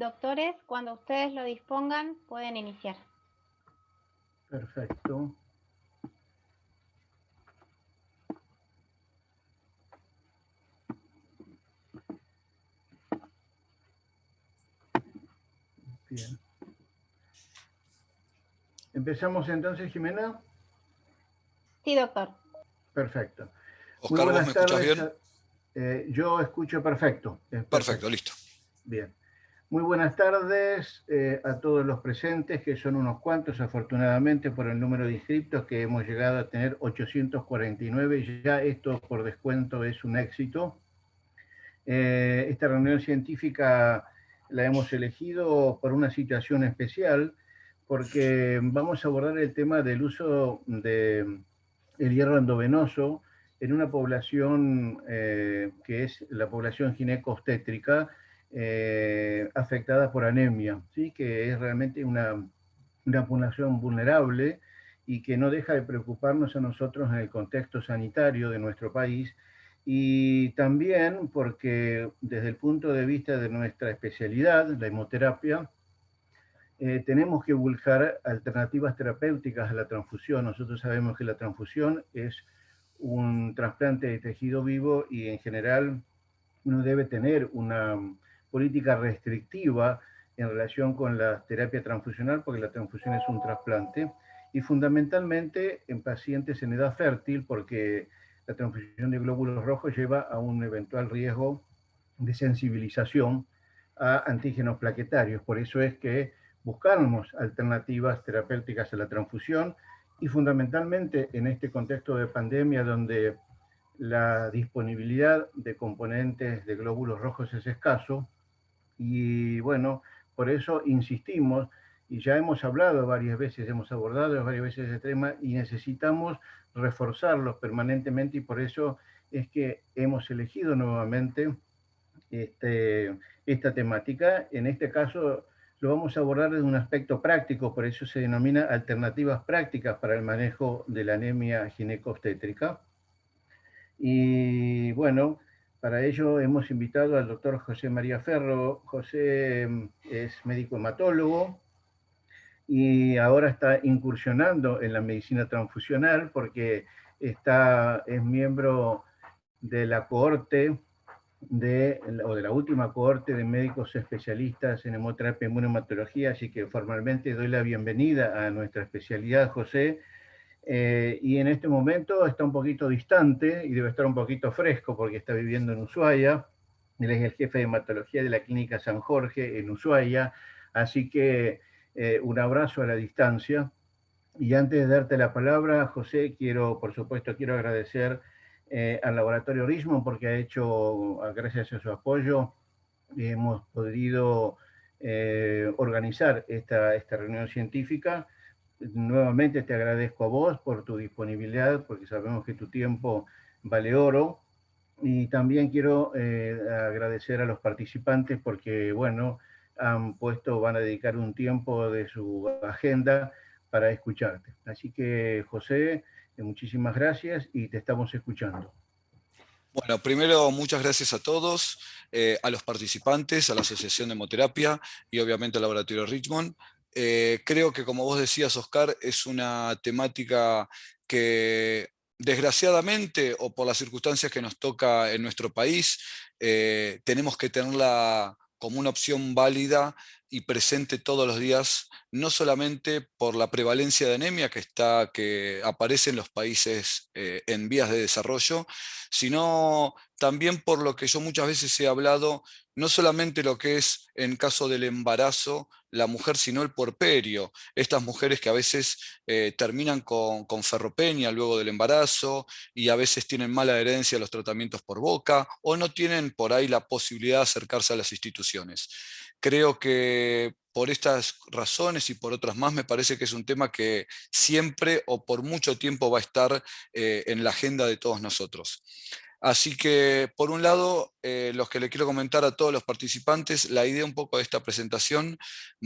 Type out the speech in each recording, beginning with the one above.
Doctores, cuando ustedes lo dispongan, pueden iniciar. Perfecto. Bien. ¿Empezamos entonces, Jimena? Sí, doctor. Perfecto. Muy Oscar, ¿vos me buenas escuchás tardes. bien? Yo escucho perfecto. Perfecto, Perfecto. listo. Bien. Muy buenas tardes a todos los presentes, que son unos cuantos, afortunadamente, por el número de inscriptos, que hemos llegado a tener 849, y ya esto por descuento es un éxito. Esta reunión científica la hemos elegido por una situación especial, porque vamos a abordar el tema del uso del hierro endovenoso en una población que es la población ginecobstétrica afectada por anemia, ¿sí? Que es realmente una población vulnerable y que no deja de preocuparnos a nosotros en el contexto sanitario de nuestro país, y también porque desde el punto de vista de nuestra especialidad, la hemoterapia, tenemos que buscar alternativas terapéuticas a la transfusión. Nosotros sabemos que la transfusión es un trasplante de tejido vivo y en general uno debe tener una política restrictiva en relación con la terapia transfusional, porque la transfusión es un trasplante, y fundamentalmente en pacientes en edad fértil, porque la transfusión de glóbulos rojos lleva a un eventual riesgo de sensibilización a antígenos plaquetarios. Por eso es que buscamos alternativas terapéuticas a la transfusión, y fundamentalmente en este contexto de pandemia donde la disponibilidad de componentes de glóbulos rojos es escaso, y bueno, por eso insistimos, y ya hemos hablado varias veces, hemos abordado varias veces el tema, y necesitamos reforzarlos permanentemente, y por eso es que hemos elegido nuevamente esta temática. En este caso lo vamos a abordar desde un aspecto práctico, por eso se denomina alternativas prácticas para el manejo de la anemia ginecobstétrica. Y bueno, para ello hemos invitado al doctor José María Ferro. José es médico hematólogo y ahora está incursionando en la medicina transfusional porque es miembro de la cohorte o de la última cohorte de médicos especialistas en hemoterapia y inmunohematología, así que formalmente doy la bienvenida a nuestra especialidad, José. Y en este momento está un poquito distante y debe estar un poquito fresco porque está viviendo en Ushuaia. Él es el jefe de hematología de la Clínica San Jorge en Ushuaia, así que un abrazo a la distancia. Y antes de darte la palabra, José, por supuesto, quiero agradecer al Laboratorio Richmond porque gracias a su apoyo, hemos podido organizar esta reunión científica. Nuevamente te agradezco a vos por tu disponibilidad, porque sabemos que tu tiempo vale oro. Y también quiero agradecer a los participantes porque, bueno, van a dedicar un tiempo de su agenda para escucharte. Así que, José, muchísimas gracias y te estamos escuchando. Bueno, primero, muchas gracias a todos, a los participantes, a la Asociación de Hemoterapia y obviamente al Laboratorio Richmond. Creo que, como vos decías, Oscar, es una temática que desgraciadamente o por las circunstancias que nos toca en nuestro país, tenemos que tenerla como una opción válida y presente todos los días, no solamente por la prevalencia de anemia que aparece en los países en vías de desarrollo, sino también por lo que yo muchas veces he hablado, no solamente lo que es en caso del embarazo la mujer, sino el puerperio. Estas mujeres que a veces terminan con ferropenia luego del embarazo y a veces tienen mala herencia de los tratamientos por boca o no tienen por ahí la posibilidad de acercarse a las instituciones. Creo que por estas razones y por otras más me parece que es un tema que siempre o por mucho tiempo va a estar en la agenda de todos nosotros. Así que, por un lado, los que le quiero comentar a todos los participantes, la idea un poco de esta presentación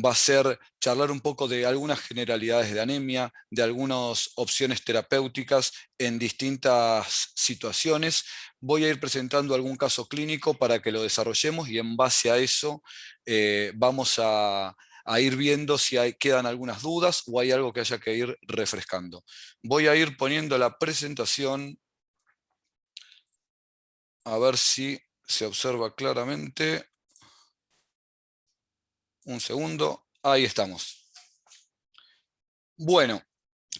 va a ser charlar un poco de algunas generalidades de anemia, de algunas opciones terapéuticas en distintas situaciones. Voy a ir presentando algún caso clínico para que lo desarrollemos y en base a eso vamos a ir viendo si quedan algunas dudas o hay algo que haya que ir refrescando. Voy a ir poniendo la presentación, a ver si se observa claramente. Un segundo, ahí estamos. Bueno,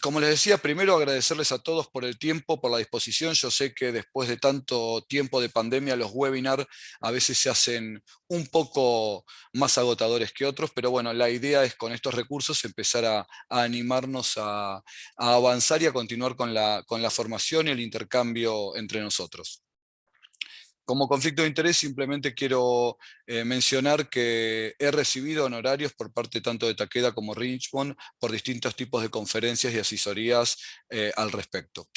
como les decía, primero agradecerles a todos por el tiempo, por la disposición. Yo sé que después de tanto tiempo de pandemia, los webinars a veces se hacen un poco más agotadores que otros, pero bueno, la idea es con estos recursos empezar a animarnos a avanzar y a continuar con la formación y el intercambio entre nosotros. Como conflicto de interés, simplemente quiero mencionar que he recibido honorarios por parte tanto de Takeda como Richmond por distintos tipos de conferencias y asesorías al respecto.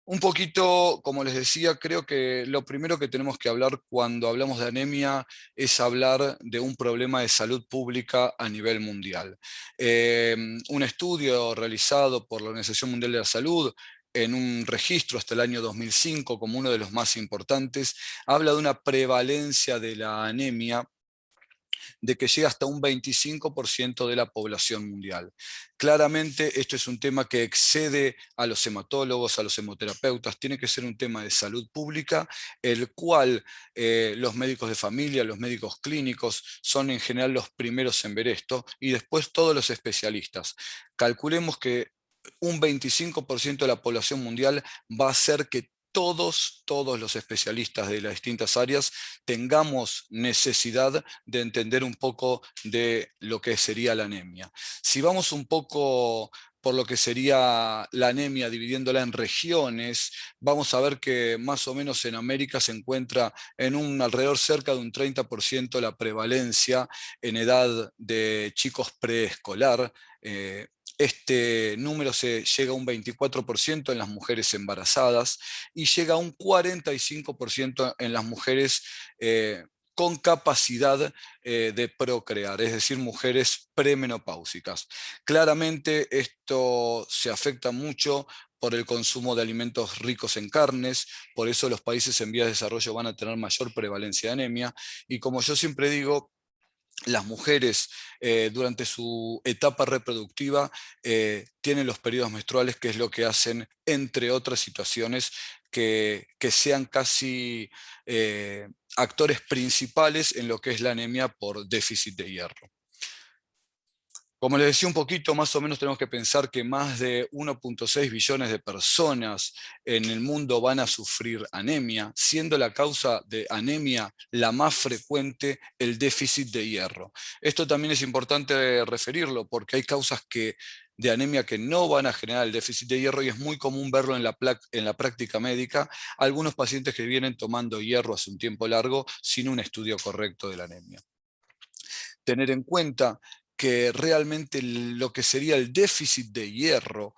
Un poquito, como les decía, creo que lo primero que tenemos que hablar cuando hablamos de anemia es hablar de un problema de salud pública a nivel mundial. Un estudio realizado por la Organización Mundial de la Salud en un registro hasta el año 2005 como uno de los más importantes, habla de una prevalencia de la anemia de que llega hasta un 25% de la población mundial. Claramente esto es un tema que excede a los hematólogos, a los hemoterapeutas, tiene que ser un tema de salud pública, el cual los médicos de familia, los médicos clínicos son en general los primeros en ver esto, y después todos los especialistas. Calculemos que un 25% de la población mundial va a hacer que todos los especialistas de las distintas áreas tengamos necesidad de entender un poco de lo que sería la anemia. Si vamos un poco por lo que sería la anemia, dividiéndola en regiones, vamos a ver que más o menos en América se encuentra en un alrededor cerca de un 30% la prevalencia en edad de chicos preescolar. Este número se llega a un 24% en las mujeres embarazadas y llega a un 45% en las mujeres con capacidad de procrear, es decir, mujeres premenopáusicas. Claramente esto se afecta mucho por el consumo de alimentos ricos en carnes, por eso los países en vías de desarrollo van a tener mayor prevalencia de anemia, y como yo siempre digo, las mujeres durante su etapa reproductiva tienen los periodos menstruales, que es lo que hacen, entre otras situaciones, que sean casi actores principales en lo que es la anemia por déficit de hierro. Como les decía un poquito, más o menos tenemos que pensar que más de 1.6 billones de personas en el mundo van a sufrir anemia, siendo la causa de anemia la más frecuente el déficit de hierro. Esto también es importante referirlo porque hay causas de anemia que no van a generar el déficit de hierro y es muy común verlo en la práctica médica, algunos pacientes que vienen tomando hierro hace un tiempo largo sin un estudio correcto de la anemia. Tener en cuenta que realmente lo que sería el déficit de hierro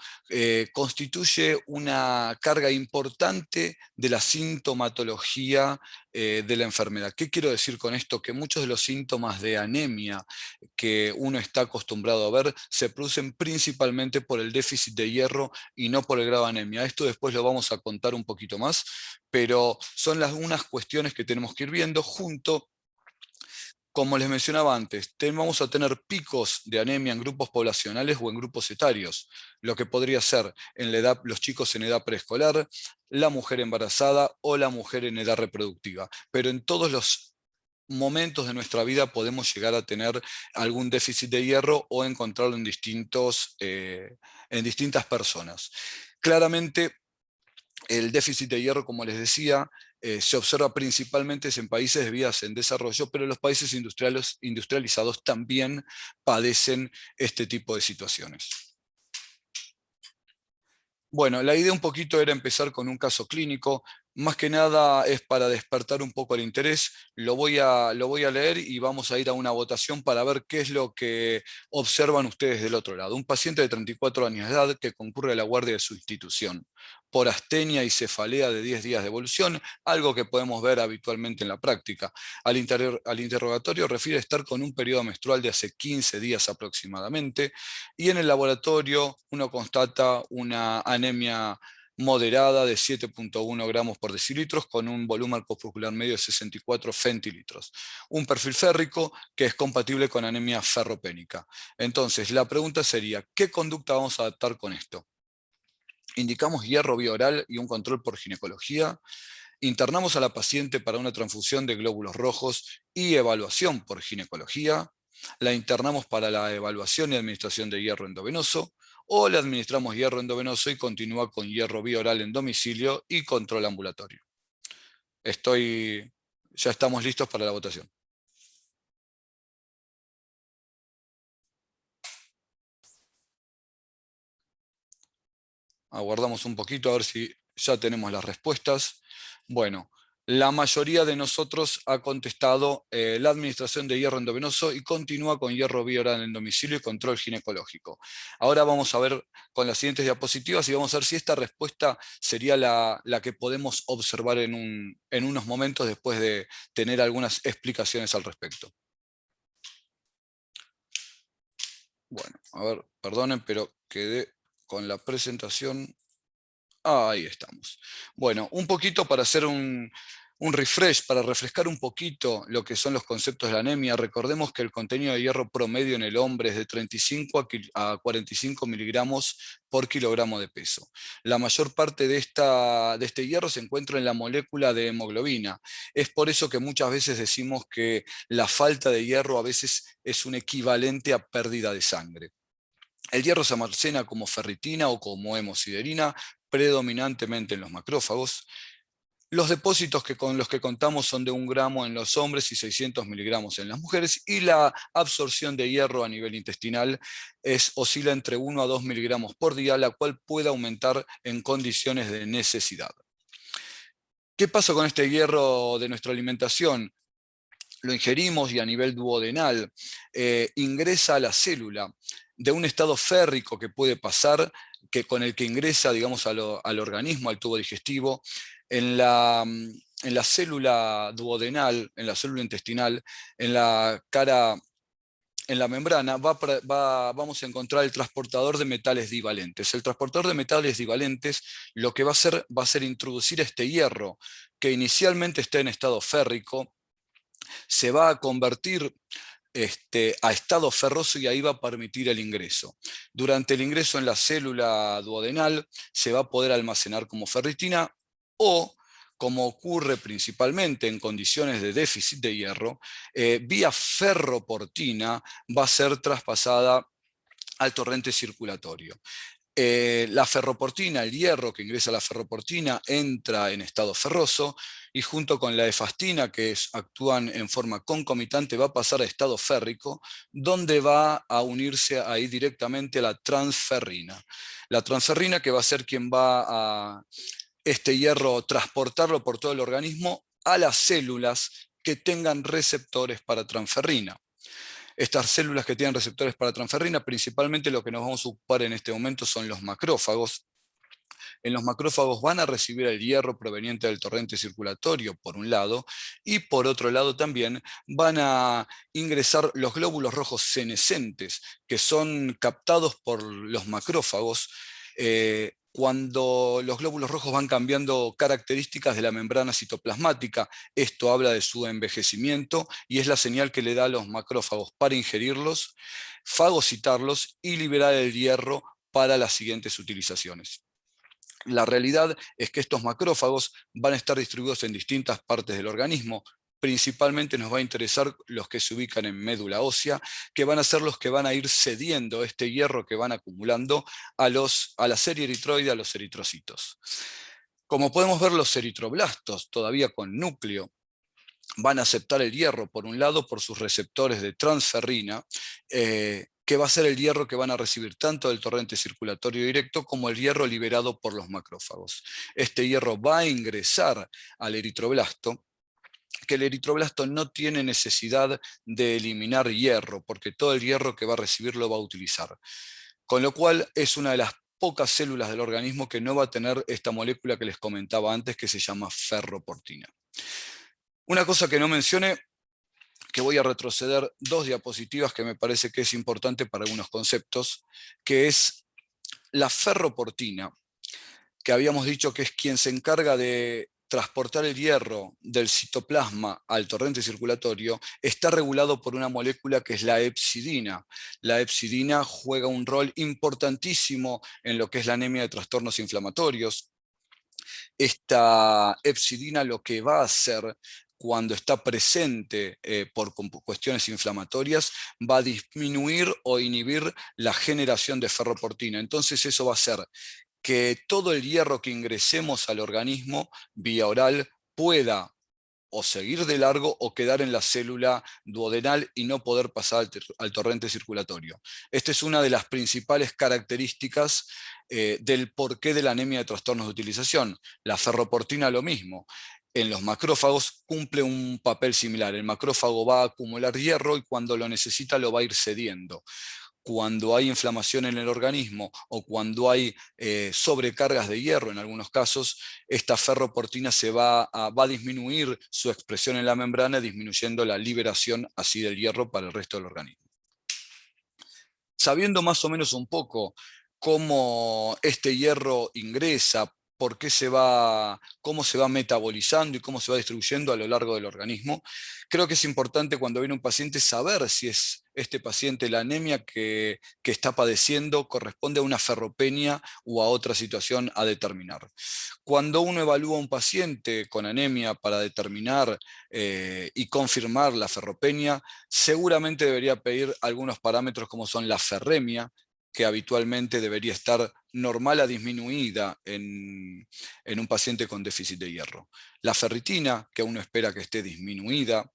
constituye una carga importante de la sintomatología de la enfermedad. ¿Qué quiero decir con esto? Que muchos de los síntomas de anemia que uno está acostumbrado a ver se producen principalmente por el déficit de hierro y no por el grado de anemia. Esto después lo vamos a contar un poquito más, pero son unas cuestiones que tenemos que ir viendo junto. Como les mencionaba antes, vamos a tener picos de anemia en grupos poblacionales o en grupos etarios, lo que podría ser en la edad, los chicos en edad preescolar, la mujer embarazada o la mujer en edad reproductiva. Pero en todos los momentos de nuestra vida podemos llegar a tener algún déficit de hierro o encontrarlo en distintas personas. Claramente, el déficit de hierro, como les decía, se observa principalmente en países de vías en desarrollo, pero los países industrializados también padecen este tipo de situaciones. Bueno, la idea un poquito era empezar con un caso clínico, más que nada es para despertar un poco el interés, lo voy a leer y vamos a ir a una votación para ver qué es lo que observan ustedes del otro lado. Un paciente de 34 años de edad que concurre a la guardia de su institución. por astenia y cefalea de 10 días de evolución, algo que podemos ver habitualmente en la práctica. Al interrogatorio refiere estar con un periodo menstrual de hace 15 días aproximadamente, y en el laboratorio uno constata una anemia moderada de 7,1 gramos por decilitros con un volumen corpuscular medio de 64 centilitros. Un perfil férrico que es compatible con anemia ferropénica. Entonces, la pregunta sería, ¿qué conducta vamos a adaptar con esto? Indicamos hierro vía oral y un control por ginecología. Internamos a la paciente para una transfusión de glóbulos rojos y evaluación por ginecología. La internamos para la evaluación y administración de hierro endovenoso, o le administramos hierro endovenoso y continúa con hierro vía oral en domicilio y control ambulatorio. Ya estamos listos para la votación. Aguardamos un poquito a ver si ya tenemos las respuestas. Bueno, la mayoría de nosotros ha contestado la administración de hierro endovenoso y continúa con hierro vía oral en domicilio y control ginecológico. Ahora vamos a ver con las siguientes diapositivas y vamos a ver si esta respuesta sería la que podemos observar en unos momentos después de tener algunas explicaciones al respecto. Bueno, a ver, perdonen, pero quedé con la presentación. Ahí estamos. Bueno, un poquito para hacer un refresh, para refrescar un poquito lo que son los conceptos de la anemia. Recordemos que el contenido de hierro promedio en el hombre es de 35 a 45 miligramos por kilogramo de peso. La mayor parte de este hierro se encuentra en la molécula de hemoglobina. Es por eso que muchas veces decimos que la falta de hierro a veces es un equivalente a pérdida de sangre. El hierro se almacena como ferritina o como hemosiderina, predominantemente en los macrófagos. Los depósitos con los que contamos son de 1 gramo en los hombres y 600 miligramos en las mujeres, y la absorción de hierro a nivel intestinal oscila entre 1 a 2 miligramos por día, la cual puede aumentar en condiciones de necesidad. ¿Qué pasa con este hierro de nuestra alimentación? Lo ingerimos y a nivel duodenal ingresa a la célula de un estado férrico que puede pasar, con el que ingresa, digamos, al organismo, al tubo digestivo, en la célula duodenal, en la célula intestinal, en la cara, en la membrana, vamos a encontrar el transportador de metales divalentes. El transportador de metales divalentes lo que va a ser introducir este hierro, que inicialmente está en estado férrico, se va a convertir a estado ferroso y ahí va a permitir el ingreso. Durante el ingreso en la célula duodenal se va a poder almacenar como ferritina, o, como ocurre principalmente en condiciones de déficit de hierro, vía ferroportina va a ser traspasada al torrente circulatorio. La ferroportina, el hierro que ingresa a la ferroportina, entra en estado ferroso y junto con la efastina, que actúan en forma concomitante, va a pasar a estado férrico, donde va a unirse ahí directamente a la transferrina. La transferrina, que va a ser quien va a este hierro transportarlo por todo el organismo a las células que tengan receptores para transferrina. Estas células que tienen receptores para transferrina, principalmente lo que nos vamos a ocupar en este momento son los macrófagos. En los macrófagos van a recibir el hierro proveniente del torrente circulatorio, por un lado, y por otro lado también van a ingresar los glóbulos rojos senescentes, que son captados por los macrófagos cuando los glóbulos rojos van cambiando características de la membrana citoplasmática. Esto habla de su envejecimiento y es la señal que le da a los macrófagos para ingerirlos, fagocitarlos y liberar el hierro para las siguientes utilizaciones. La realidad es que estos macrófagos van a estar distribuidos en distintas partes del organismo. Principalmente nos va a interesar los que se ubican en médula ósea, que van a ser los que van a ir cediendo este hierro que van acumulando a la serie eritroide, a los eritrocitos. Como podemos ver, los eritroblastos, todavía con núcleo, van a aceptar el hierro, por un lado, por sus receptores de transferrina, que va a ser el hierro que van a recibir tanto del torrente circulatorio directo como el hierro liberado por los macrófagos. Este hierro va a ingresar al eritroblasto, que el eritroblasto no tiene necesidad de eliminar hierro, porque todo el hierro que va a recibir lo va a utilizar. Con lo cual es una de las pocas células del organismo que no va a tener esta molécula que les comentaba antes, que se llama ferroportina. Una cosa que no mencioné, que voy a retroceder 2 diapositivas que me parece que es importante para algunos conceptos, que es la ferroportina, que habíamos dicho que es quien se encarga de transportar el hierro del citoplasma al torrente circulatorio, está regulado por una molécula que es la hepcidina. La hepcidina juega un rol importantísimo en lo que es la anemia de trastornos inflamatorios. Esta hepcidina lo que va a hacer cuando está presente por cuestiones inflamatorias, va a disminuir o inhibir la generación de ferroportina. Entonces eso va a hacer que todo el hierro que ingresemos al organismo vía oral pueda o seguir de largo o quedar en la célula duodenal y no poder pasar al torrente circulatorio. Esta es una de las principales características del porqué de la anemia de trastornos de utilización. La ferroportina lo mismo. En los macrófagos cumple un papel similar. El macrófago va a acumular hierro y cuando lo necesita lo va a ir cediendo. Cuando hay inflamación en el organismo o cuando hay sobrecargas de hierro en algunos casos, esta ferroportina va a disminuir su expresión en la membrana, disminuyendo la liberación así del hierro para el resto del organismo. Sabiendo más o menos un poco cómo este hierro ingresa, cómo se va metabolizando y cómo se va distribuyendo a lo largo del organismo, creo que es importante cuando viene un paciente saber si es este paciente la anemia que está padeciendo corresponde a una ferropenia o a otra situación a determinar. Cuando uno evalúa a un paciente con anemia para determinar y confirmar la ferropenia, seguramente debería pedir algunos parámetros como son la ferremia, que habitualmente debería estar normal a disminuida en un paciente con déficit de hierro. La ferritina, que uno espera que esté disminuida,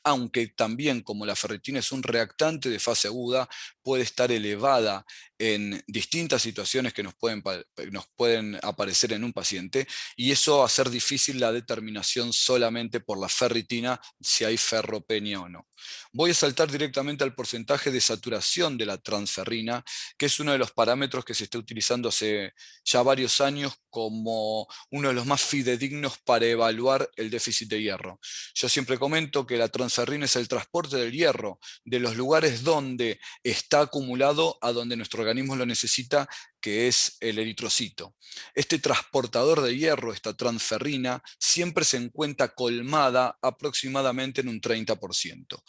aunque también como la ferritina es un reactante de fase aguda, puede estar elevada en distintas situaciones que nos pueden aparecer en un paciente, y eso va a hacer difícil la determinación solamente por la ferritina si hay ferropenia o no. Voy a saltar directamente al porcentaje de saturación de la transferrina, que es uno de los parámetros que se está utilizando hace ya varios años como uno de los más fidedignos para evaluar el déficit de hierro. Yo siempre comento que la transferrina es el transporte del hierro de los lugares donde está acumulado a donde nuestro organismo lo necesita, que es el eritrocito. Este transportador de hierro, esta transferrina, siempre se encuentra colmada aproximadamente en un 30%.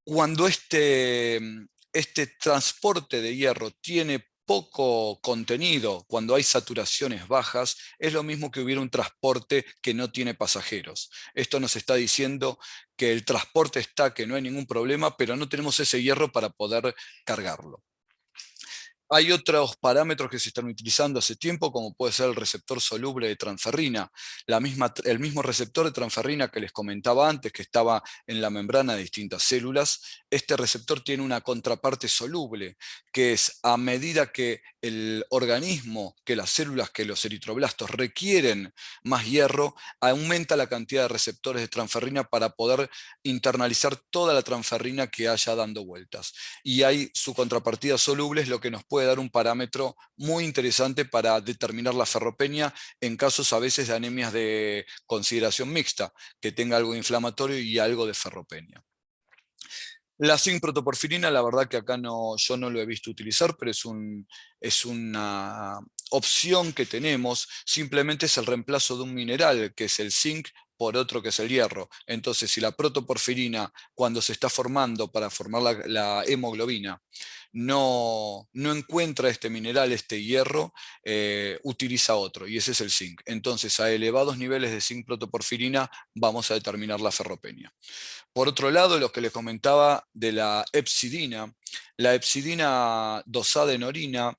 Cuando este transporte de hierro tiene poco contenido, cuando hay saturaciones bajas, es lo mismo que hubiera un transporte que no tiene pasajeros. Esto nos está diciendo que el transporte está, que no hay ningún problema, pero no tenemos ese hierro para poder cargarlo. Hay otros parámetros que se están utilizando hace tiempo, como puede ser el receptor soluble de transferrina. El mismo receptor de transferrina que les comentaba antes, que estaba en la membrana de distintas células, este receptor tiene una contraparte soluble, que es a medida que el organismo, que las células, que los eritroblastos requieren más hierro, aumenta la cantidad de receptores de transferrina para poder internalizar toda la transferrina que haya dando vueltas. Y hay su contrapartida soluble, es lo que nos puede dar un parámetro muy interesante para determinar la ferropenia en casos a veces de anemias de consideración mixta, que tenga algo inflamatorio y algo de ferropenia. La zinc-protoporfirina, la verdad que acá yo no lo he visto utilizar, pero es una opción que tenemos, simplemente es el reemplazo de un mineral, que es el zinc, por otro que es el hierro. Entonces, si la protoporfirina, cuando se está formando para formar la hemoglobina, no encuentra este mineral, este hierro, utiliza otro, y ese es el zinc. Entonces, a elevados niveles de zinc protoporfirina vamos a determinar la ferropenia. Por otro lado, lo que les comentaba de la hepcidina dosada en orina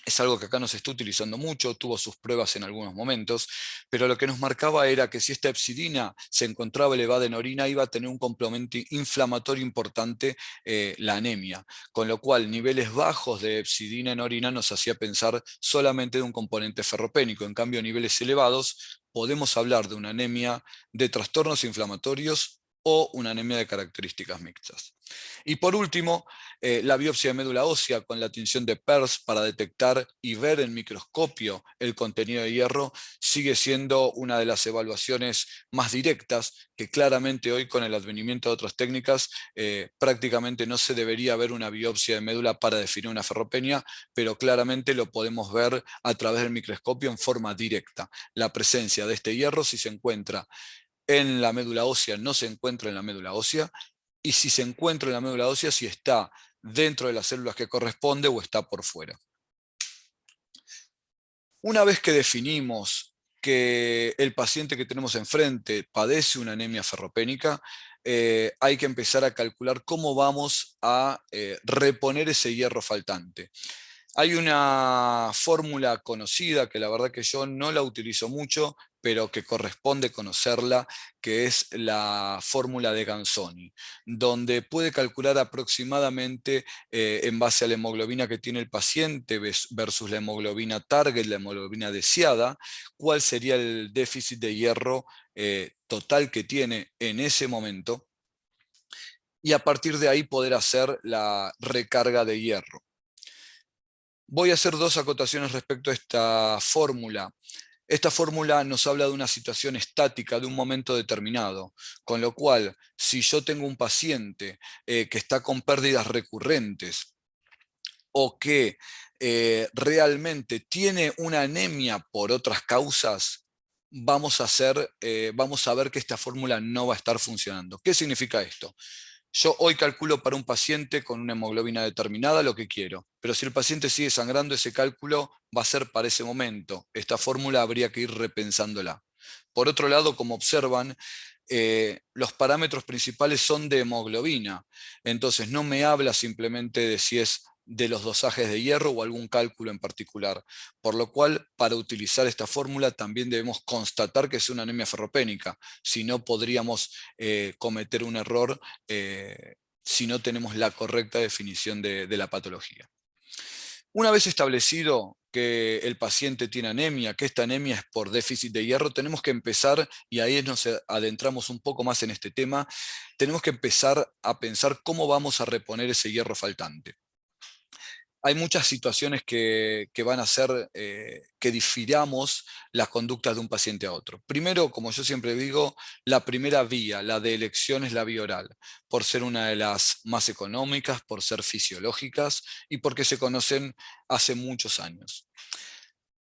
es algo que acá no se está utilizando mucho, tuvo sus pruebas en algunos momentos, pero lo que nos marcaba era que si esta hepcidina se encontraba elevada en orina, iba a tener un complemento inflamatorio importante, la anemia, con lo cual niveles bajos de hepcidina en orina nos hacía pensar solamente de un componente ferropénico. En cambio, niveles elevados, podemos hablar de una anemia de trastornos inflamatorios o una anemia de características mixtas. Y por último, la biopsia de médula ósea con la tinción de Pearce para detectar y ver en microscopio el contenido de hierro sigue siendo una de las evaluaciones más directas, que claramente hoy con el advenimiento de otras técnicas prácticamente no se debería ver una biopsia de médula para definir una ferropenia, pero claramente lo podemos ver a través del microscopio en forma directa. La presencia de este hierro, si se encuentra en la médula ósea, no se encuentra en la médula ósea, y si se encuentra en la médula ósea, si está dentro de las células que corresponde o está por fuera. Una vez que definimos que el paciente que tenemos enfrente padece una anemia ferropénica, hay que empezar a calcular cómo vamos a reponer ese hierro faltante. Hay una fórmula conocida que la verdad que yo no la utilizo mucho, pero que corresponde conocerla, que es la fórmula de Ganzoni, donde puede calcular aproximadamente en base a la hemoglobina que tiene el paciente versus la hemoglobina target, la hemoglobina deseada, cuál sería el déficit de hierro total que tiene en ese momento, y a partir de ahí poder hacer la recarga de hierro. Voy a hacer dos acotaciones respecto a esta fórmula. Esta fórmula nos habla de una situación estática, de un momento determinado, con lo cual, si yo tengo un paciente que está con pérdidas recurrentes o que realmente tiene una anemia por otras causas, vamos a ver que esta fórmula no va a estar funcionando. ¿Qué significa esto? Yo hoy calculo para un paciente con una hemoglobina determinada lo que quiero, pero si el paciente sigue sangrando, ese cálculo va a ser para ese momento. Esta fórmula habría que ir repensándola. Por otro lado, como observan, los parámetros principales son de hemoglobina, entonces no me habla simplemente de si es de los dosajes de hierro o algún cálculo en particular, por lo cual para utilizar esta fórmula también debemos constatar que es una anemia ferropénica, si no podríamos cometer un error si no tenemos la correcta definición de la patología. Una vez establecido que el paciente tiene anemia, que esta anemia es por déficit de hierro, tenemos que empezar, y ahí nos adentramos un poco más en este tema, tenemos que empezar a pensar cómo vamos a reponer ese hierro faltante. Hay muchas situaciones que van a hacer que difiramos las conductas de un paciente a otro. Primero, como yo siempre digo, la primera vía, la de elección, es la vía oral, por ser una de las más económicas, por ser fisiológicas y porque se conocen hace muchos años.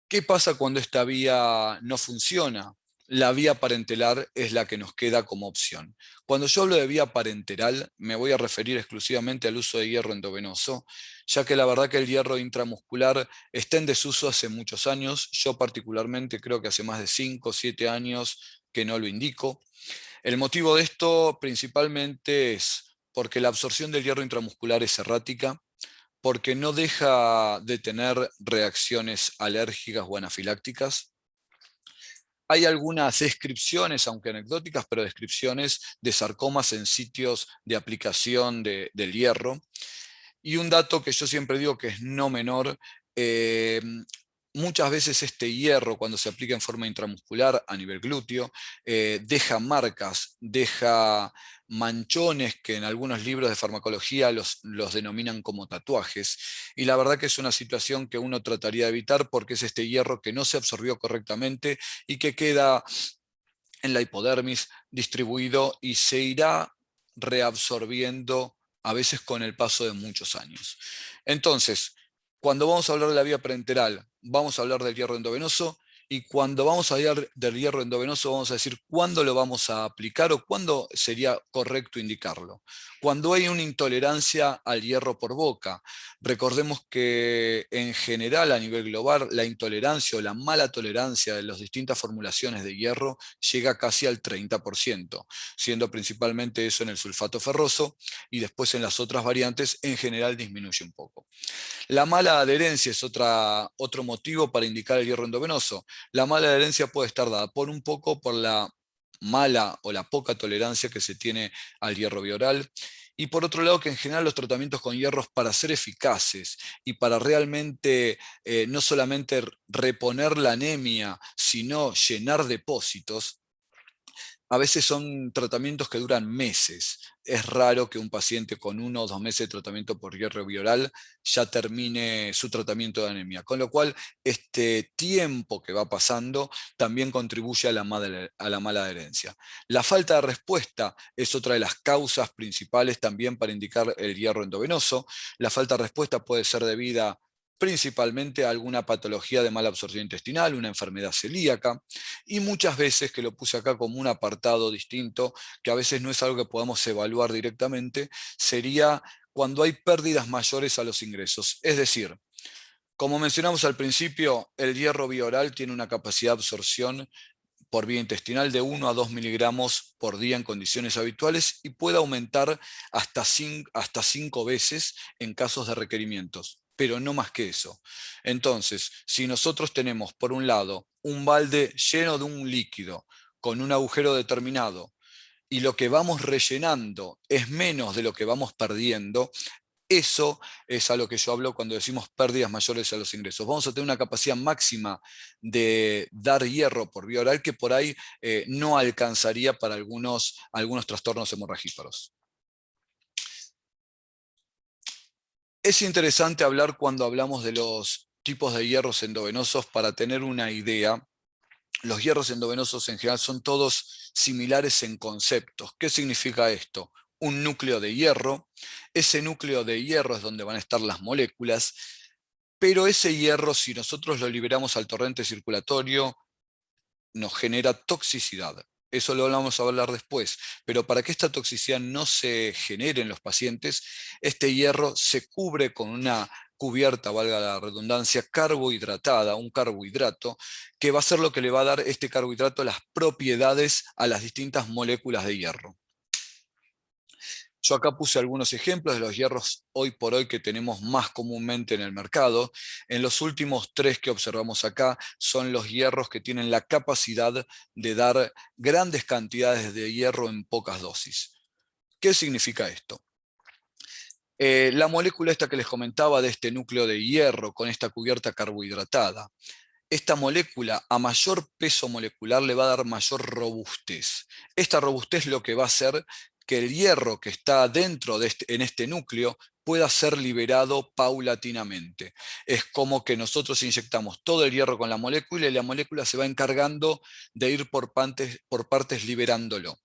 ¿Qué pasa cuando esta vía no funciona? La vía parenteral es la que nos queda como opción. Cuando yo hablo de vía parenteral, me voy a referir exclusivamente al uso de hierro endovenoso, ya que la verdad que el hierro intramuscular está en desuso hace muchos años. Yo particularmente creo que hace más de 5 o 7 años que no lo indico. El motivo de esto principalmente es porque la absorción del hierro intramuscular es errática, porque no deja de tener reacciones alérgicas o anafilácticas. Hay algunas descripciones, aunque anecdóticas, pero descripciones de sarcomas en sitios de aplicación del hierro. Y un dato que yo siempre digo que es no menor, muchas veces este hierro, cuando se aplica en forma intramuscular a nivel glúteo, deja marcas, deja manchones que en algunos libros de farmacología los denominan como tatuajes. Y la verdad que es una situación que uno trataría de evitar porque es este hierro que no se absorbió correctamente y que queda en la hipodermis distribuido y se irá reabsorbiendo a veces con el paso de muchos años. Entonces, cuando vamos a hablar de la vía parenteral, vamos a hablar del hierro endovenoso, y cuando vamos a hablar del hierro endovenoso vamos a decir cuándo lo vamos a aplicar o cuándo sería correcto indicarlo. Cuando hay una intolerancia al hierro por boca, recordemos que en general a nivel global la intolerancia o la mala tolerancia de las distintas formulaciones de hierro llega casi al 30%, siendo principalmente eso en el sulfato ferroso, y después en las otras variantes en general disminuye un poco. La mala adherencia es otro motivo para indicar el hierro endovenoso. La mala adherencia puede estar dada por un poco por la mala o la poca tolerancia que se tiene al hierro bioral, y por otro lado que en general los tratamientos con hierros, para ser eficaces y para realmente no solamente reponer la anemia, sino llenar depósitos, a veces son tratamientos que duran meses. Es raro que un paciente con 1 o 2 meses de tratamiento por hierro bioral ya termine su tratamiento de anemia. Con lo cual, este tiempo que va pasando también contribuye a la mala adherencia. La falta de respuesta es otra de las causas principales también para indicar el hierro endovenoso. La falta de respuesta puede ser debida principalmente a alguna patología de mala absorción intestinal, una enfermedad celíaca, y muchas veces, que lo puse acá como un apartado distinto, que a veces no es algo que podamos evaluar directamente, sería cuando hay pérdidas mayores a los ingresos. Es decir, como mencionamos al principio, el hierro bioral tiene una capacidad de absorción por vía intestinal de 1 a 2 miligramos por día en condiciones habituales y puede aumentar hasta 5 veces en casos de requerimientos, pero no más que eso. Entonces, si nosotros tenemos, por un lado, un balde lleno de un líquido con un agujero determinado y lo que vamos rellenando es menos de lo que vamos perdiendo, eso es a lo que yo hablo cuando decimos pérdidas mayores a los ingresos. Vamos a tener una capacidad máxima de dar hierro por vía oral que por ahí no alcanzaría para algunos trastornos hemorragíparos. Es interesante hablar cuando hablamos de los tipos de hierros endovenosos para tener una idea. Los hierros endovenosos en general son todos similares en conceptos. ¿Qué significa esto? Un núcleo de hierro. Ese núcleo de hierro es donde van a estar las moléculas, pero ese hierro, si nosotros lo liberamos al torrente circulatorio, nos genera toxicidad. Eso lo vamos a hablar después, pero para que esta toxicidad no se genere en los pacientes, este hierro se cubre con una cubierta, valga la redundancia, carbohidratada, un carbohidrato, que va a ser lo que le va a dar este carbohidrato las propiedades a las distintas moléculas de hierro. Yo acá puse algunos ejemplos de los hierros hoy por hoy que tenemos más comúnmente en el mercado. En los últimos 3 que observamos acá son los hierros que tienen la capacidad de dar grandes cantidades de hierro en pocas dosis. ¿Qué significa esto? La molécula esta que les comentaba de este núcleo de hierro con esta cubierta carbohidratada, esta molécula a mayor peso molecular le va a dar mayor robustez. Esta robustez lo que va a hacer que el hierro que está dentro de en este núcleo pueda ser liberado paulatinamente. Es como que nosotros inyectamos todo el hierro con la molécula y la molécula se va encargando de ir por partes liberándolo.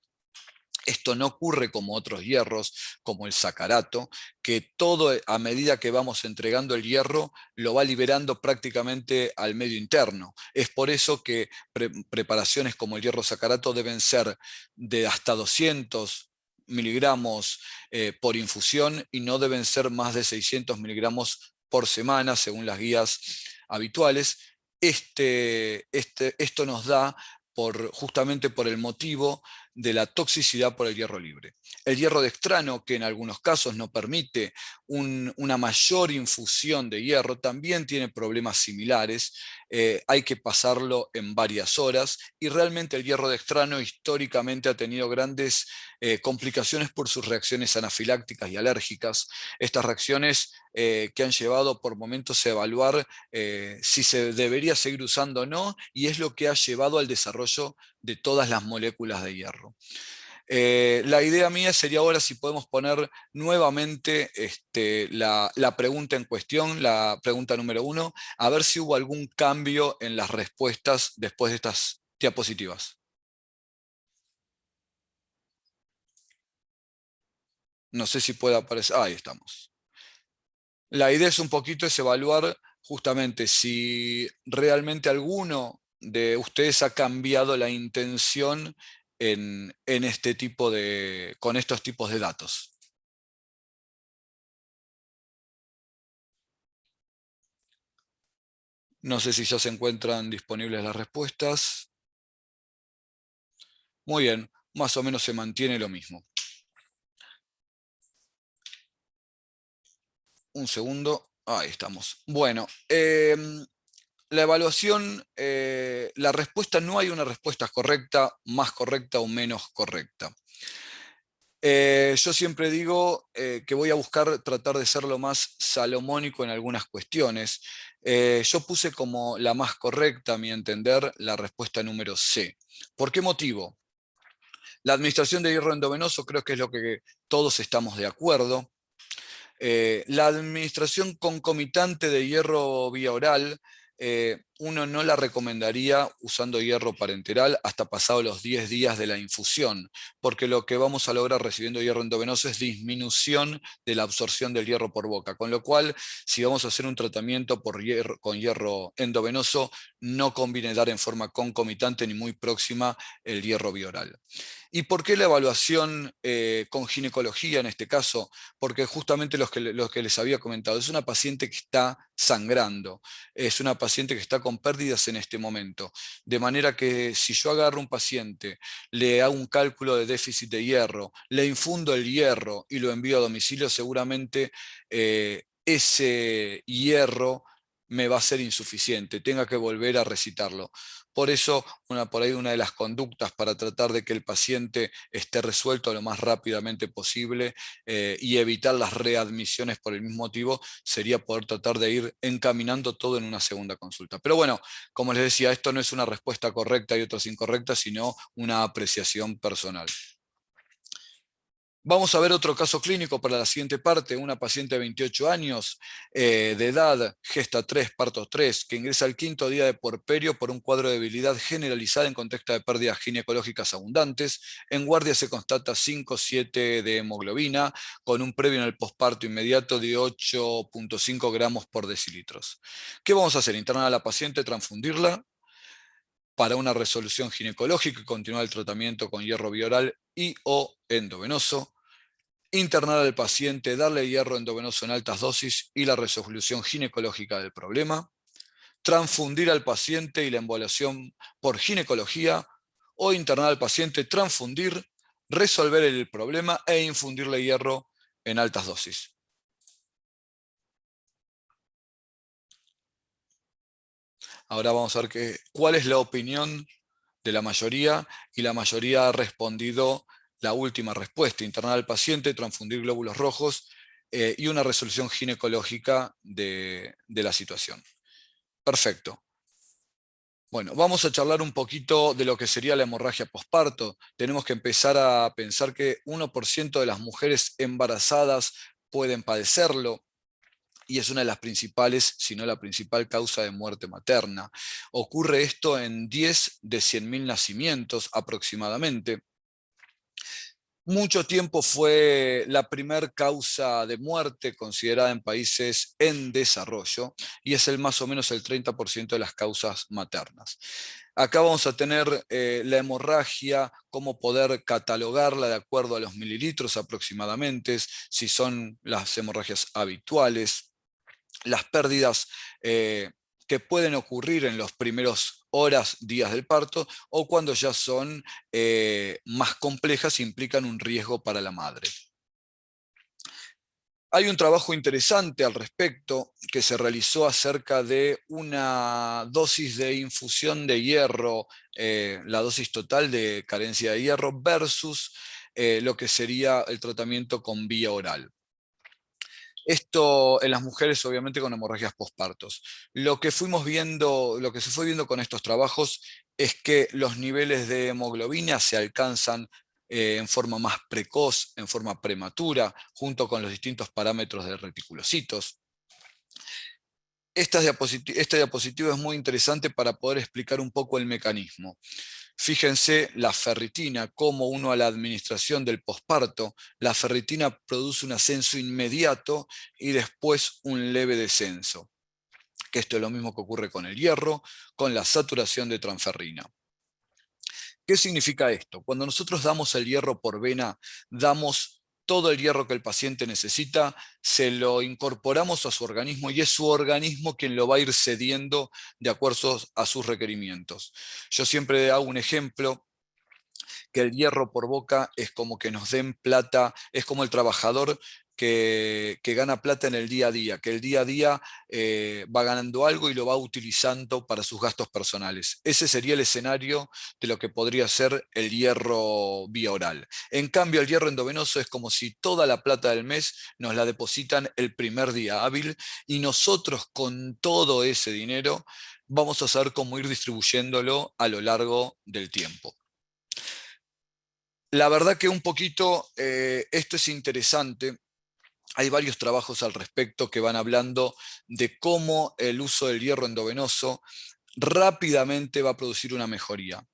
Esto no ocurre como otros hierros, como el sacarato, que todo a medida que vamos entregando el hierro lo va liberando prácticamente al medio interno. Es por eso que preparaciones como el hierro sacarato deben ser de hasta 200 miligramos por infusión y no deben ser más de 600 miligramos por semana, según las guías habituales. Esto nos da justamente por el motivo de la toxicidad por el hierro libre. El hierro dextrano, que en algunos casos no permite una mayor infusión de hierro, también tiene problemas similares. Hay que pasarlo en varias horas y realmente el hierro dextrano históricamente ha tenido grandes complicaciones por sus reacciones anafilácticas y alérgicas. Estas reacciones que han llevado por momentos a evaluar si se debería seguir usando o no, y es lo que ha llevado al desarrollo de todas las moléculas de hierro. La idea mía sería ahora si podemos poner nuevamente la pregunta en cuestión, la pregunta número 1, a ver si hubo algún cambio en las respuestas después de estas diapositivas. No sé si puede aparecer. Ahí estamos. La idea es un poquito evaluar justamente si realmente alguno de ustedes ha cambiado la intención con estos tipos de datos. No sé si ya se encuentran disponibles las respuestas. Muy bien, más o menos se mantiene lo mismo. Un segundo, ahí estamos. Bueno, la evaluación, la respuesta, no hay una respuesta correcta, más correcta o menos correcta. Yo siempre digo que voy a buscar tratar de ser lo más salomónico en algunas cuestiones. Yo puse como la más correcta, a mi entender, la respuesta número C. ¿Por qué motivo? La administración de hierro endovenoso creo que es lo que todos estamos de acuerdo. La administración concomitante de hierro vía oral, uno no la recomendaría usando hierro parenteral hasta pasados los 10 días de la infusión, porque lo que vamos a lograr recibiendo hierro endovenoso es disminución de la absorción del hierro por boca, con lo cual si vamos a hacer un tratamiento con hierro endovenoso, no conviene dar en forma concomitante ni muy próxima el hierro vía oral. ¿Y por qué la evaluación con ginecología en este caso? Porque justamente los que les había comentado, es una paciente que está sangrando, es una paciente que está con pérdidas en este momento, de manera que si yo agarro un paciente, le hago un cálculo de déficit de hierro, le infundo el hierro y lo envío a domicilio, seguramente ese hierro me va a ser insuficiente, tenga que volver a recitarlo. Por eso, por ahí una de las conductas para tratar de que el paciente esté resuelto lo más rápidamente posible y evitar las readmisiones por el mismo motivo, sería poder tratar de ir encaminando todo en una segunda consulta. Pero bueno, como les decía, esto no es una respuesta correcta y otras incorrectas, sino una apreciación personal. Vamos a ver otro caso clínico para la siguiente parte, una paciente de 28 años de edad, gesta 3, parto 3, que ingresa al 5º día de puerperio por un cuadro de debilidad generalizada en contexto de pérdidas ginecológicas abundantes. En guardia se constata 5,7 de hemoglobina, con un previo en el posparto inmediato de 8,5 gramos por decilitros. ¿Qué vamos a hacer? Internar a la paciente, transfundirla para una resolución ginecológica y continuar el tratamiento con hierro bioral y o endovenoso. Internar al paciente, darle hierro endovenoso en altas dosis y la resolución ginecológica del problema, transfundir al paciente y la embolación por ginecología, o internar al paciente, transfundir, resolver el problema e infundirle hierro en altas dosis. Ahora vamos a ver cuál es la opinión de la mayoría, y la mayoría ha respondido la última respuesta: internar al paciente, transfundir glóbulos rojos y una resolución ginecológica de la situación. Perfecto. Bueno, vamos a charlar un poquito de lo que sería la hemorragia posparto. Tenemos que empezar a pensar que 1% de las mujeres embarazadas pueden padecerlo, y es una de las principales, si no la principal causa de muerte materna. Ocurre esto en 10 de 100.000 nacimientos aproximadamente. Mucho tiempo fue la primer causa de muerte considerada en países en desarrollo, y es más o menos el 30% de las causas maternas. Acá vamos a tener la hemorragia, cómo poder catalogarla de acuerdo a los mililitros aproximadamente, si son las hemorragias habituales, las pérdidas que pueden ocurrir en los primeros horas, días del parto, o cuando ya son más complejas e implican un riesgo para la madre. Hay un trabajo interesante al respecto que se realizó acerca de una dosis de infusión de hierro, la dosis total de carencia de hierro versus lo que sería el tratamiento con vía oral. Esto en las mujeres, obviamente, con hemorragias pospartos. Lo que se fue viendo con estos trabajos es que los niveles de hemoglobina se alcanzan en forma más precoz, en forma prematura, junto con los distintos parámetros de reticulocitos. Esta diapositiva es muy interesante para poder explicar un poco el mecanismo. Fíjense la ferritina, cómo uno a la administración del posparto, la ferritina produce un ascenso inmediato y después un leve descenso. Que esto es lo mismo que ocurre con el hierro, con la saturación de transferrina. ¿Qué significa esto? Cuando nosotros damos el hierro por vena, damos todo el hierro que el paciente necesita, se lo incorporamos a su organismo y es su organismo quien lo va a ir cediendo de acuerdo a sus requerimientos. Yo siempre hago un ejemplo, que el hierro por boca es como que nos den plata, es como el trabajador que gana plata en el día a día, que el día a día va ganando algo y lo va utilizando para sus gastos personales. Ese sería el escenario de lo que podría ser el hierro vía oral. En cambio, el hierro endovenoso es como si toda la plata del mes nos la depositan el primer día hábil, y nosotros con todo ese dinero vamos a saber cómo ir distribuyéndolo a lo largo del tiempo. La verdad que un poquito esto es interesante. Hay varios trabajos al respecto que van hablando de cómo el uso del hierro endovenoso rápidamente va a producir una mejoría.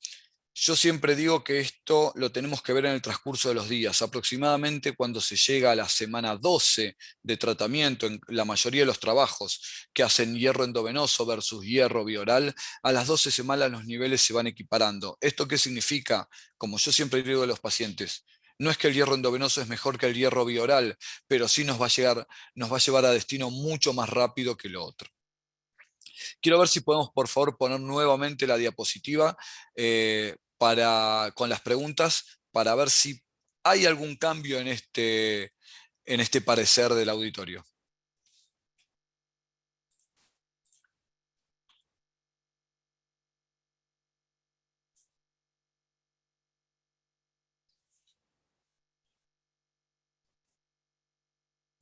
Yo siempre digo que esto lo tenemos que ver en el transcurso de los días. Aproximadamente cuando se llega a la semana 12 de tratamiento, en la mayoría de los trabajos que hacen hierro endovenoso versus hierro bioral, a las 12 semanas los niveles se van equiparando. ¿Esto qué significa? Como yo siempre digo a los pacientes, no es que el hierro endovenoso es mejor que el hierro bioral, pero sí nos va a llevar a destino mucho más rápido que lo otro. Quiero ver si podemos, por favor, poner nuevamente la diapositiva con las preguntas para ver si hay algún cambio en este parecer del auditorio.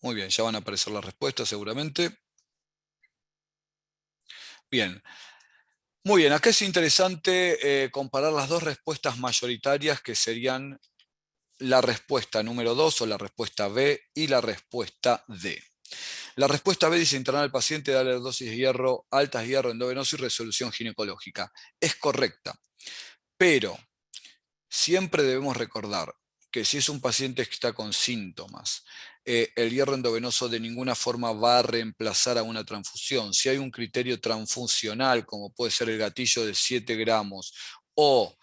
Muy bien, ya van a aparecer las respuestas seguramente. Bien. Muy bien, acá es interesante comparar las dos respuestas mayoritarias que serían la respuesta número 2 o la respuesta B y la respuesta D. La respuesta B dice internar al paciente, darle dosis de hierro, altas de hierro endovenoso y resolución ginecológica. Es correcta, pero siempre debemos recordar que si es un paciente que está con síntomas, el hierro endovenoso de ninguna forma va a reemplazar a una transfusión. Si hay un criterio transfusional, como puede ser el gatillo de 7 gramos o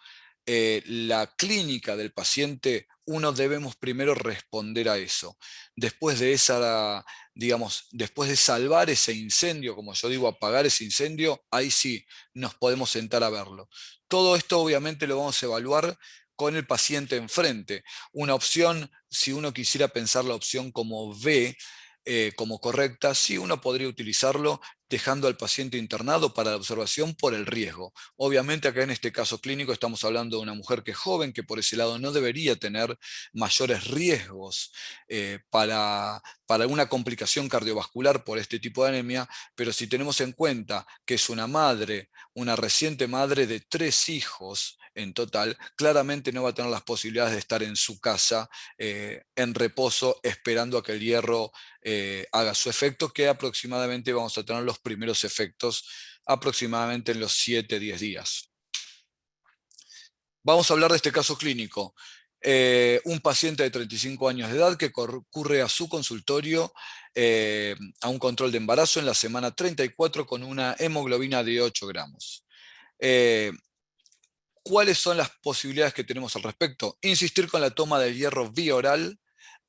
la clínica del paciente, uno debemos primero responder a eso. Después de esa, digamos, después de salvar ese incendio, como yo digo, apagar ese incendio, ahí sí nos podemos sentar a verlo. Todo esto obviamente lo vamos a evaluar con el paciente enfrente. Una opción, si uno quisiera pensar la opción como B, como correcta, sí uno podría utilizarlo dejando al paciente internado para la observación por el riesgo. Obviamente acá en este caso clínico estamos hablando de una mujer que es joven, que por ese lado no debería tener mayores riesgos para una complicación cardiovascular por este tipo de anemia, pero si tenemos en cuenta que es una madre, una reciente madre de 3 hijos en total, claramente no va a tener las posibilidades de estar en su casa en reposo esperando a que el hierro haga su efecto, que aproximadamente vamos a tener los primeros efectos aproximadamente en los 7-10 días. Vamos a hablar de este caso clínico. Un paciente de 35 años de edad que concurre a su consultorio a un control de embarazo en la semana 34 con una hemoglobina de 8 gramos. ¿Cuáles son las posibilidades que tenemos al respecto? Insistir con la toma del hierro bioral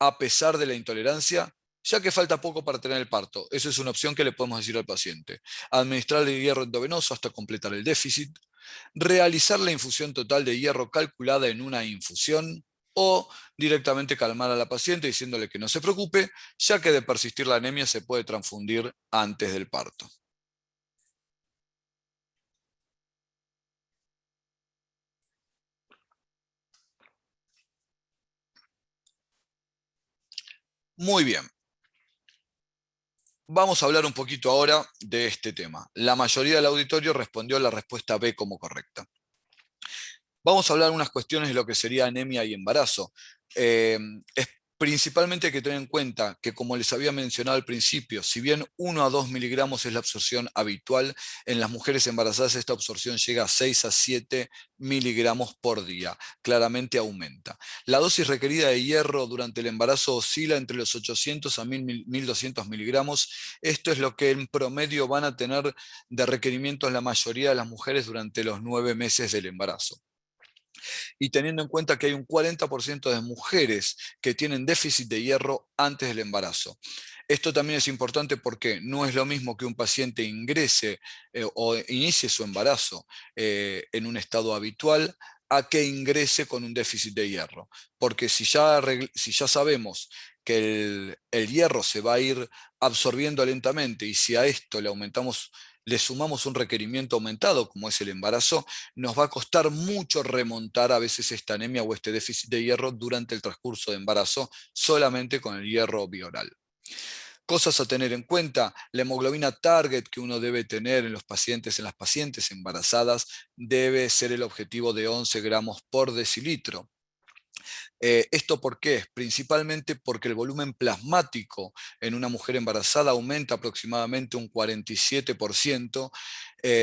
a pesar de la intolerancia, ya que falta poco para tener el parto. Esa es una opción que le podemos decir al paciente. Administrar el hierro endovenoso hasta completar el déficit. Realizar la infusión total de hierro calculada en una infusión. O directamente calmar a la paciente diciéndole que no se preocupe, ya que de persistir la anemia se puede transfundir antes del parto. Muy bien. Vamos a hablar un poquito ahora de este tema. La mayoría del auditorio respondió la respuesta B como correcta. Vamos a hablar unas cuestiones de lo que sería anemia y embarazo. Es principalmente hay que tener en cuenta que, como les había mencionado al principio, si bien 1 a 2 miligramos es la absorción habitual, en las mujeres embarazadas esta absorción llega a 6 a 7 miligramos por día. Claramente aumenta. La dosis requerida de hierro durante el embarazo oscila entre los 800 a 1200 miligramos. Esto es lo que en promedio van a tener de requerimientos la mayoría de las mujeres durante los 9 meses del embarazo. Y teniendo en cuenta que hay un 40% de mujeres que tienen déficit de hierro antes del embarazo. Esto también es importante porque no es lo mismo que un paciente ingrese o inicie su embarazo en un estado habitual a que ingrese con un déficit de hierro. Porque si ya sabemos que el hierro se va a ir absorbiendo lentamente y si a esto le sumamos un requerimiento aumentado como es el embarazo, nos va a costar mucho remontar a veces esta anemia o este déficit de hierro durante el transcurso de embarazo solamente con el hierro bioral. Cosas a tener en cuenta, la hemoglobina target que uno debe tener en las pacientes embarazadas debe ser el objetivo de 11 gramos por decilitro. ¿Esto por qué? Principalmente porque el volumen plasmático en una mujer embarazada aumenta aproximadamente un 47%,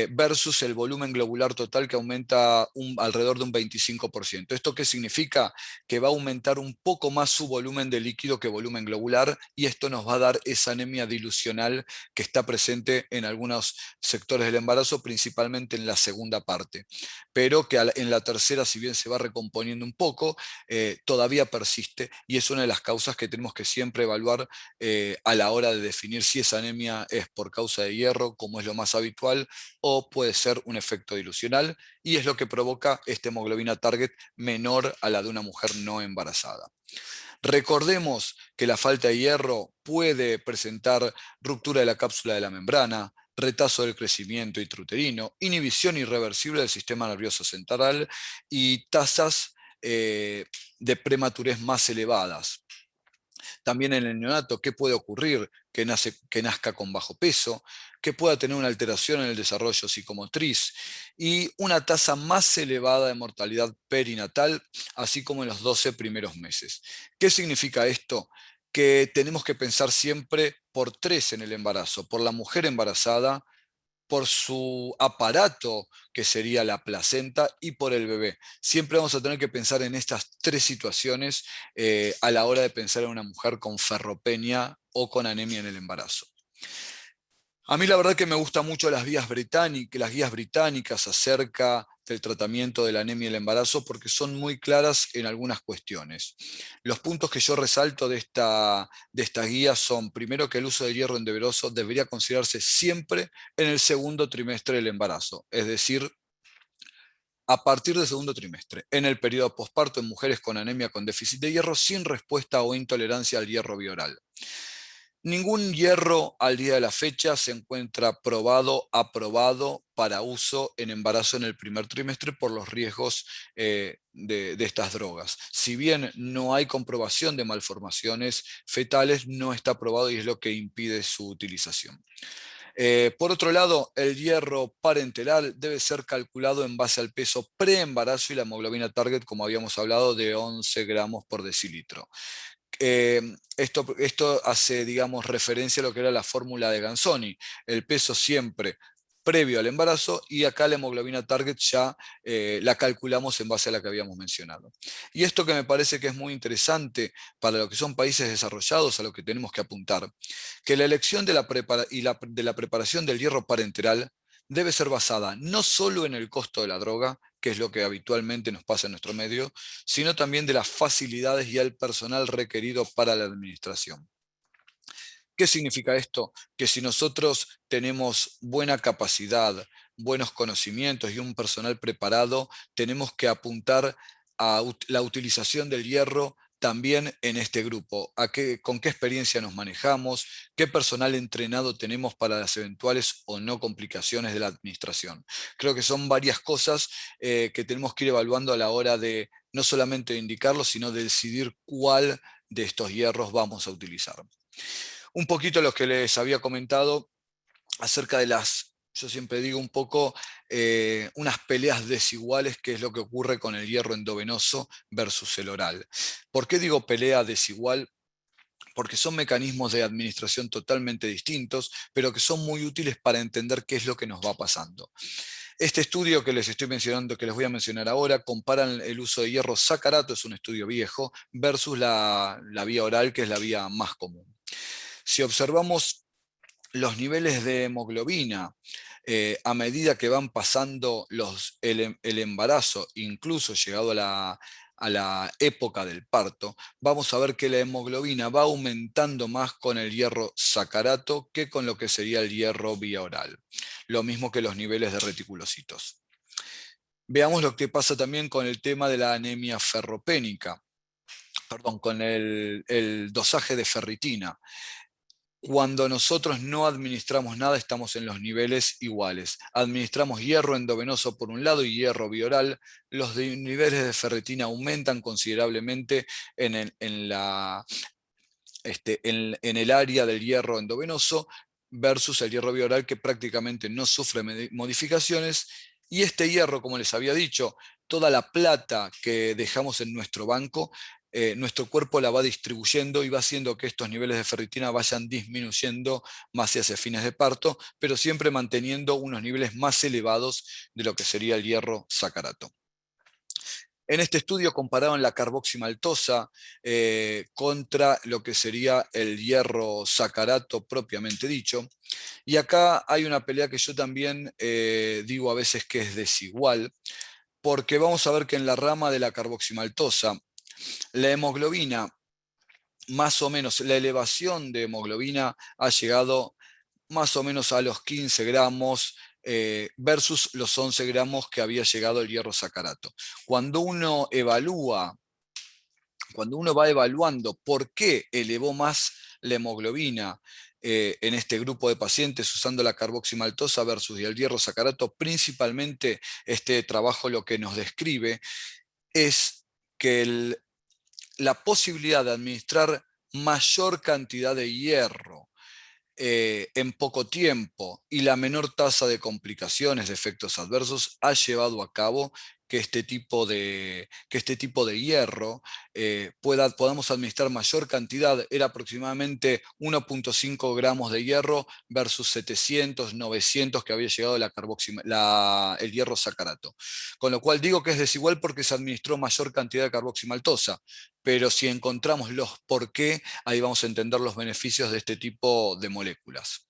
versus el volumen globular total que aumenta alrededor de un 25%. ¿Esto qué significa? Que va a aumentar un poco más su volumen de líquido que volumen globular, y esto nos va a dar esa anemia dilucional que está presente en algunos sectores del embarazo, principalmente en la segunda parte, pero que en la tercera, si bien se va recomponiendo un poco, todavía persiste, y es una de las causas que tenemos que siempre evaluar a la hora de definir si esa anemia es por causa de hierro, como es lo más habitual, o puede ser un efecto dilucional, y es lo que provoca esta hemoglobina target menor a la de una mujer no embarazada. Recordemos que la falta de hierro puede presentar ruptura de la cápsula de la membrana, retraso del crecimiento intrauterino, inhibición irreversible del sistema nervioso central y tasas de prematurez más elevadas. También en el neonato, ¿qué puede ocurrir? Que nazca con bajo peso, que pueda tener una alteración en el desarrollo psicomotriz y una tasa más elevada de mortalidad perinatal, así como en los 12 primeros meses. ¿Qué significa esto? Que tenemos que pensar siempre por tres en el embarazo: por la mujer embarazada, por su aparato, que sería la placenta, y por el bebé. Siempre vamos a tener que pensar en estas tres situaciones a la hora de pensar en una mujer con ferropenia o con anemia en el embarazo. A mí la verdad que me gustan mucho las guías británicas acerca del tratamiento de la anemia y el embarazo, porque son muy claras en algunas cuestiones. Los puntos que yo resalto de estas guías son: primero, que el uso de hierro endovenoso debería considerarse siempre en el segundo trimestre del embarazo, es decir, a partir del segundo trimestre, en el periodo posparto en mujeres con anemia con déficit de hierro sin respuesta o intolerancia al hierro bioral. Ningún hierro al día de la fecha se encuentra aprobado para uso en embarazo en el primer trimestre por los riesgos de estas drogas. Si bien no hay comprobación de malformaciones fetales, no está aprobado, y es lo que impide su utilización. Por otro lado, el hierro parenteral debe ser calculado en base al peso preembarazo y la hemoglobina target, como habíamos hablado, de 11 gramos por decilitro. Esto hace, digamos, referencia a lo que era la fórmula de Ganzoni: el peso siempre previo al embarazo, y acá la hemoglobina target ya la calculamos en base a la que habíamos mencionado. Y esto que me parece que es muy interesante para lo que son países desarrollados, a lo que tenemos que apuntar: que la elección de la preparación del hierro parenteral debe ser basada no solo en el costo de la droga, que es lo que habitualmente nos pasa en nuestro medio, sino también de las facilidades y el personal requerido para la administración. ¿Qué significa esto? Que si nosotros tenemos buena capacidad, buenos conocimientos y un personal preparado, tenemos que apuntar a la utilización del hierro también en este grupo. ¿Con qué experiencia nos manejamos? ¿Qué personal entrenado tenemos para las eventuales o no complicaciones de la administración? Creo que son varias cosas que tenemos que ir evaluando a la hora de no solamente indicarlo, sino de decidir cuál de estos hierros vamos a utilizar. Un poquito lo que les había comentado acerca de yo siempre digo un poco, unas peleas desiguales, que es lo que ocurre con el hierro endovenoso versus el oral. ¿Por qué digo pelea desigual? Porque son mecanismos de administración totalmente distintos, pero que son muy útiles para entender qué es lo que nos va pasando. Este estudio que les estoy mencionando, que les voy a mencionar ahora, comparan el uso de hierro sacarato, es un estudio viejo, versus la vía oral, que es la vía más común. Si observamos los niveles de hemoglobina a medida que van pasando el embarazo, incluso llegado a la época del parto, vamos a ver que la hemoglobina va aumentando más con el hierro sacarato que con lo que sería el hierro vía oral. Lo mismo que los niveles de reticulocitos. Veamos lo que pasa también con el tema de la anemia ferropénica, con el dosaje de ferritina. Cuando nosotros no administramos nada, estamos en los niveles iguales. Administramos hierro endovenoso por un lado y hierro bioral, los niveles de ferritina aumentan considerablemente en el área del hierro endovenoso versus el hierro bioral, que prácticamente no sufre modificaciones. Y este hierro, como les había dicho, toda la plata que dejamos en nuestro banco, nuestro cuerpo la va distribuyendo y va haciendo que estos niveles de ferritina vayan disminuyendo más hacia fines de parto, pero siempre manteniendo unos niveles más elevados de lo que sería el hierro sacarato. En este estudio comparaban la carboximaltosa contra lo que sería el hierro sacarato propiamente dicho. Y acá hay una pelea que yo también digo a veces que es desigual, porque vamos a ver que en la rama de la carboximaltosa, la hemoglobina, más o menos, la elevación de hemoglobina ha llegado más o menos a los 15 gramos versus los 11 gramos que había llegado el hierro sacarato. Cuando uno va evaluando por qué elevó más la hemoglobina en este grupo de pacientes usando la carboximaltosa versus el hierro sacarato, principalmente este trabajo lo que nos describe es que la posibilidad de administrar mayor cantidad de hierro en poco tiempo y la menor tasa de complicaciones, de efectos adversos, ha llevado a cabo que este tipo de hierro podamos administrar mayor cantidad. Era aproximadamente 1.5 gramos de hierro versus 700, 900 que había llegado el hierro sacarato. Con lo cual digo que es desigual porque se administró mayor cantidad de carboximaltosa, pero si encontramos los por qué, ahí vamos a entender los beneficios de este tipo de moléculas.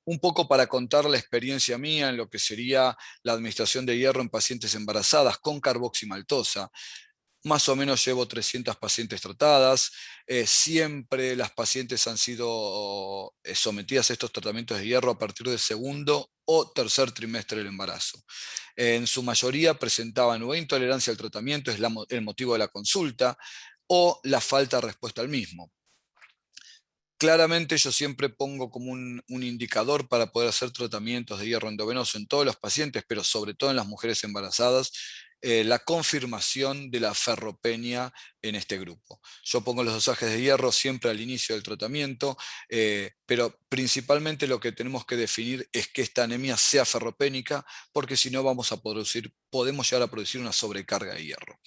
Un poco para contar la experiencia mía en lo que sería la administración de hierro en pacientes embarazadas con carboximaltosa. Más o menos llevo 300 pacientes tratadas. Siempre las pacientes han sido sometidas a estos tratamientos de hierro a partir del segundo o tercer trimestre del embarazo. En su mayoría presentaban o intolerancia al tratamiento, es el motivo de la consulta, o la falta de respuesta al mismo. Claramente yo siempre pongo como un indicador para poder hacer tratamientos de hierro endovenoso en todos los pacientes, pero sobre todo en las mujeres embarazadas, la confirmación de la ferropenia en este grupo. Yo pongo los dosajes de hierro siempre al inicio del tratamiento, pero principalmente lo que tenemos que definir es que esta anemia sea ferropénica, porque si no podemos llegar a producir una sobrecarga de hierro.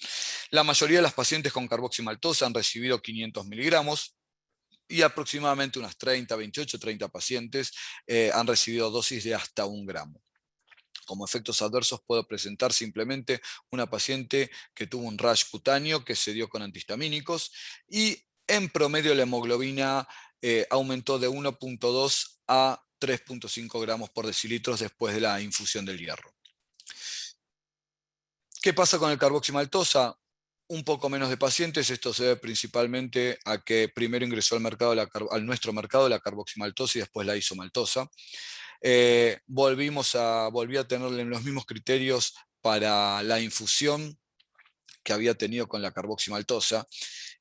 La mayoría de las pacientes con carboximaltosa han recibido 500 miligramos, y aproximadamente unas 30, 28, 30 pacientes han recibido dosis de hasta 1 gramo. Como efectos adversos puedo presentar simplemente una paciente que tuvo un rash cutáneo que se dio con antihistamínicos y en promedio la hemoglobina aumentó de 1.2 a 3.5 gramos por decilitros después de la infusión del hierro. ¿Qué pasa con el carboximaltosa? Un poco menos de pacientes. Esto se debe principalmente a que primero ingresó al nuestro mercado la carboximaltosa y después la isomaltosa. Volví a tener los mismos criterios para la infusión que había tenido con la carboximaltosa.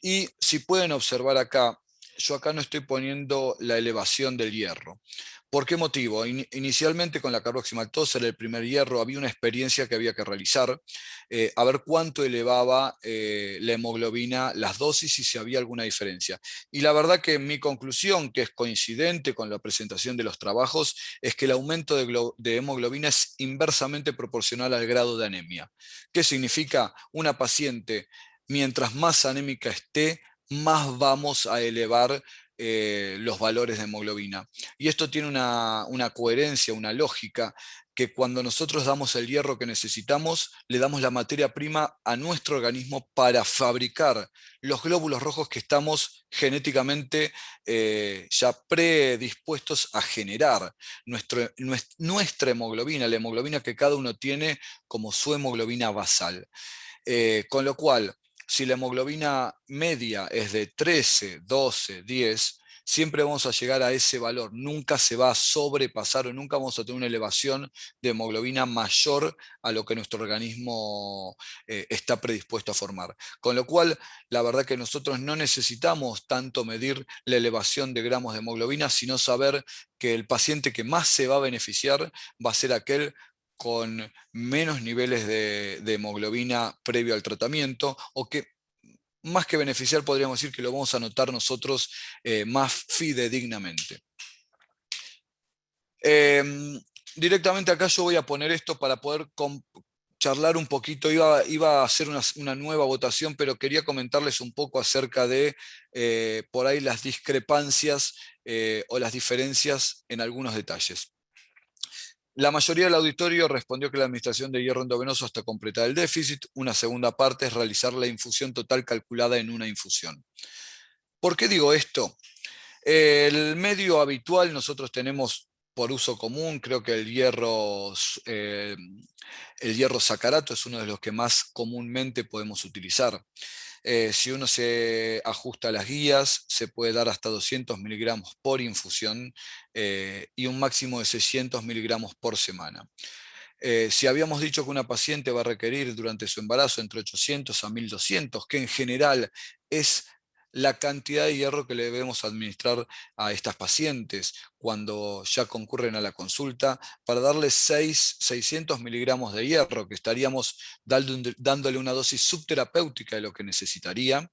Y si pueden observar acá, yo acá no estoy poniendo la elevación del hierro. ¿Por qué motivo? Inicialmente con la carboximaltosa, en el primer hierro, había una experiencia que había que realizar, a ver cuánto elevaba la hemoglobina, las dosis y si había alguna diferencia. Y la verdad que mi conclusión, que es coincidente con la presentación de los trabajos, es que el aumento de hemoglobina es inversamente proporcional al grado de anemia. ¿Qué significa? Una paciente, mientras más anémica esté, más vamos a elevar los valores de hemoglobina. Y esto tiene una coherencia, una lógica, que cuando nosotros damos el hierro que necesitamos, le damos la materia prima a nuestro organismo para fabricar los glóbulos rojos que estamos genéticamente ya predispuestos a generar. Nuestra hemoglobina, la hemoglobina que cada uno tiene como su hemoglobina basal. Con lo cual, si la hemoglobina media es de 13, 12, 10, siempre vamos a llegar a ese valor. Nunca se va a sobrepasar o nunca vamos a tener una elevación de hemoglobina mayor a lo que nuestro organismo está predispuesto a formar. Con lo cual, la verdad que nosotros no necesitamos tanto medir la elevación de gramos de hemoglobina, sino saber que el paciente que más se va a beneficiar va a ser aquel con menos niveles de hemoglobina previo al tratamiento, o que más que beneficiar podríamos decir que lo vamos a notar nosotros más fidedignamente. Directamente acá yo voy a poner esto para poder charlar un poquito, iba a hacer una nueva votación, pero quería comentarles un poco acerca de por ahí las discrepancias o las diferencias en algunos detalles. La mayoría del auditorio respondió que la administración de hierro endovenoso hasta completar el déficit. Una segunda parte es realizar la infusión total calculada en una infusión. ¿Por qué digo esto? El medio habitual nosotros tenemos por uso común, creo que el hierro sacarato es uno de los que más comúnmente podemos utilizar. Si uno se ajusta a las guías, se puede dar hasta 200 miligramos por infusión y un máximo de 600 miligramos por semana. Si habíamos dicho que una paciente va a requerir durante su embarazo entre 800 a 1200, que en general es la cantidad de hierro que le debemos administrar a estas pacientes cuando ya concurren a la consulta, para darles 600 miligramos de hierro, que estaríamos dándole una dosis subterapéutica de lo que necesitaría.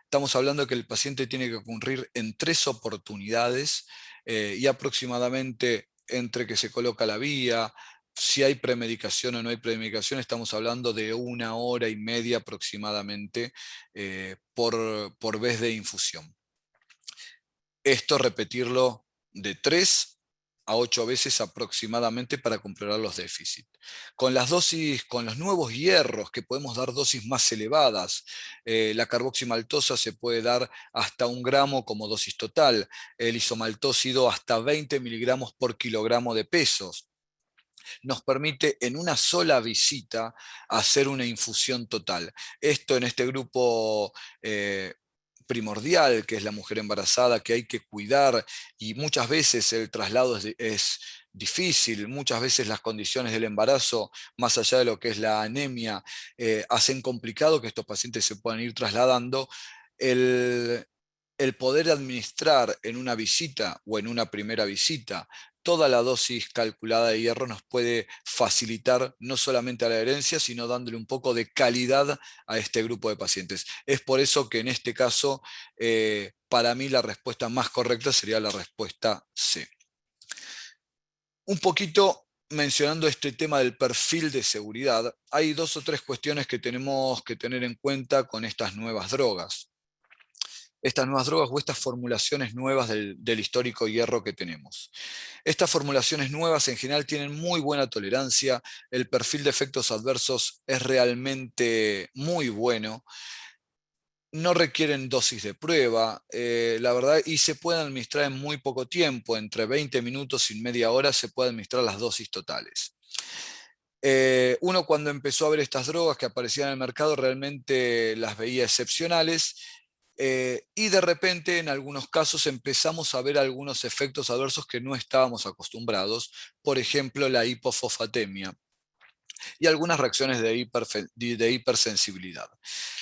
Estamos hablando de que el paciente tiene que concurrir en 3 oportunidades y aproximadamente entre que se coloca la vía, si hay premedicación o no hay premedicación, estamos hablando de 1 hora y media aproximadamente por vez de infusión. Esto repetirlo de 3 a 8 veces aproximadamente para completar los déficits. Con las dosis, con los nuevos hierros que podemos dar dosis más elevadas, la carboximaltosa se puede dar hasta 1 gramo como dosis total, el isomaltócido hasta 20 miligramos por kilogramo de pesos. Nos permite en una sola visita hacer una infusión total. Esto en este grupo primordial, que es la mujer embarazada, que hay que cuidar, y muchas veces el traslado es difícil, muchas veces las condiciones del embarazo, más allá de lo que es la anemia, hacen complicado que estos pacientes se puedan ir trasladando. El poder administrar en una visita o en una primera visita toda la dosis calculada de hierro nos puede facilitar no solamente a la herencia, sino dándole un poco de calidad a este grupo de pacientes. Es por eso que en este caso, para mí la respuesta más correcta sería la respuesta C. Un poquito mencionando este tema del perfil de seguridad, hay 2 o 3 cuestiones que tenemos que tener en cuenta con estas nuevas drogas. Estas nuevas drogas o estas formulaciones nuevas del histórico hierro que tenemos. Estas formulaciones nuevas en general tienen muy buena tolerancia, el perfil de efectos adversos es realmente muy bueno, no requieren dosis de prueba, la verdad, y se pueden administrar en muy poco tiempo, entre 20 minutos y media hora se pueden administrar las dosis totales. Uno cuando empezó a ver estas drogas que aparecían en el mercado realmente las veía excepcionales, y de repente en algunos casos empezamos a ver algunos efectos adversos que no estábamos acostumbrados, por ejemplo la hipofosfatemia y algunas reacciones de hipersensibilidad.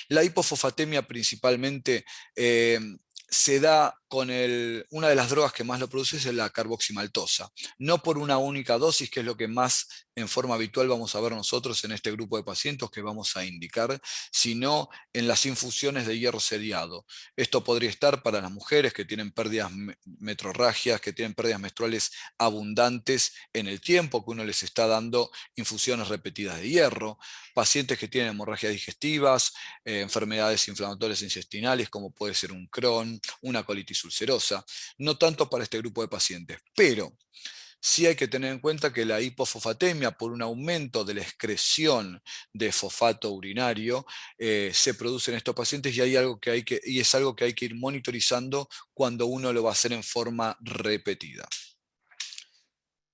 La hipofosfatemia principalmente se da con una de las drogas que más lo produce es la carboximaltosa, no por una única dosis, que es lo que más en forma habitual vamos a ver nosotros en este grupo de pacientes que vamos a indicar, sino en las infusiones de hierro seriado. Esto podría estar para las mujeres que tienen pérdidas metrorragias, que tienen pérdidas menstruales abundantes en el tiempo, que uno les está dando infusiones repetidas de hierro, pacientes que tienen hemorragias digestivas, enfermedades inflamatorias intestinales como puede ser un Crohn, una colitis ulcerosa, no tanto para este grupo de pacientes, pero sí hay que tener en cuenta que la hipofosfatemia, por un aumento de la excreción de fosfato urinario, se produce en estos pacientes y es algo que hay que ir monitorizando cuando uno lo va a hacer en forma repetida.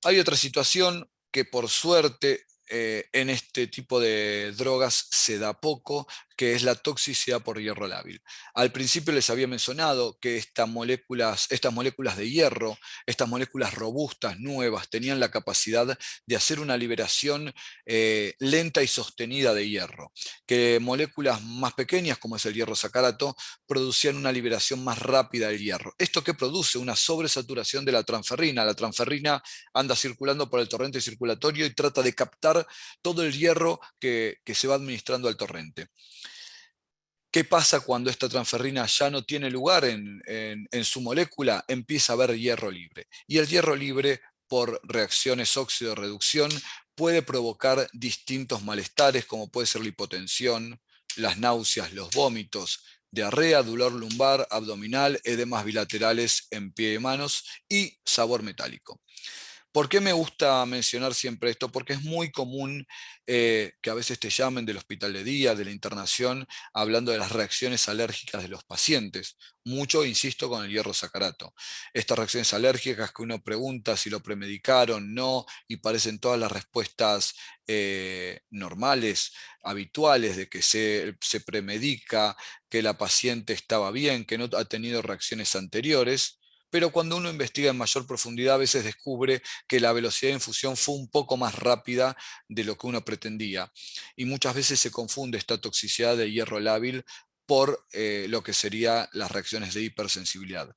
Hay otra situación que por suerte en este tipo de drogas se da poco, que es la toxicidad por hierro lábil. Al principio les había mencionado que estas moléculas de hierro, estas moléculas robustas, nuevas, tenían la capacidad de hacer una liberación lenta y sostenida de hierro, que moléculas más pequeñas, como es el hierro sacarato, producían una liberación más rápida del hierro. ¿Esto qué produce? Una sobresaturación de la transferrina. La transferrina anda circulando por el torrente circulatorio y trata de captar todo el hierro que se va administrando al torrente. ¿Qué pasa cuando esta transferrina ya no tiene lugar en su molécula? Empieza a haber hierro libre. Y el hierro libre, por reacciones óxido-reducción, puede provocar distintos malestares, como puede ser la hipotensión, las náuseas, los vómitos, diarrea, dolor lumbar, abdominal, edemas bilaterales en pie y manos y sabor metálico. ¿Por qué me gusta mencionar siempre esto? Porque es muy común que a veces te llamen del hospital de día, de la internación, hablando de las reacciones alérgicas de los pacientes. Mucho, insisto, con el hierro sacarato. Estas reacciones alérgicas que uno pregunta si lo premedicaron, no, y parecen todas las respuestas normales, habituales, de que se premedica, que la paciente estaba bien, que no ha tenido reacciones anteriores. Pero cuando uno investiga en mayor profundidad, a veces descubre que la velocidad de infusión fue un poco más rápida de lo que uno pretendía. Y muchas veces se confunde esta toxicidad de hierro lábil por lo que serían las reacciones de hipersensibilidad.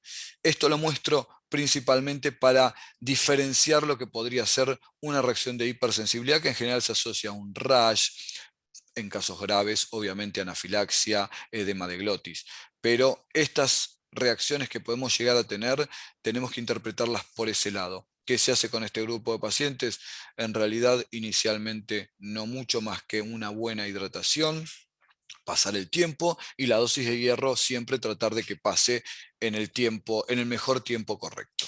Esto lo muestro principalmente para diferenciar lo que podría ser una reacción de hipersensibilidad, que en general se asocia a un rash, en casos graves, obviamente anafilaxia, edema de glotis. Pero estas reacciones que podemos llegar a tener, tenemos que interpretarlas por ese lado. ¿Qué se hace con este grupo de pacientes? En realidad, inicialmente, no mucho más que una buena hidratación, pasar el tiempo, y la dosis de hierro siempre tratar de que pase en el mejor tiempo correcto.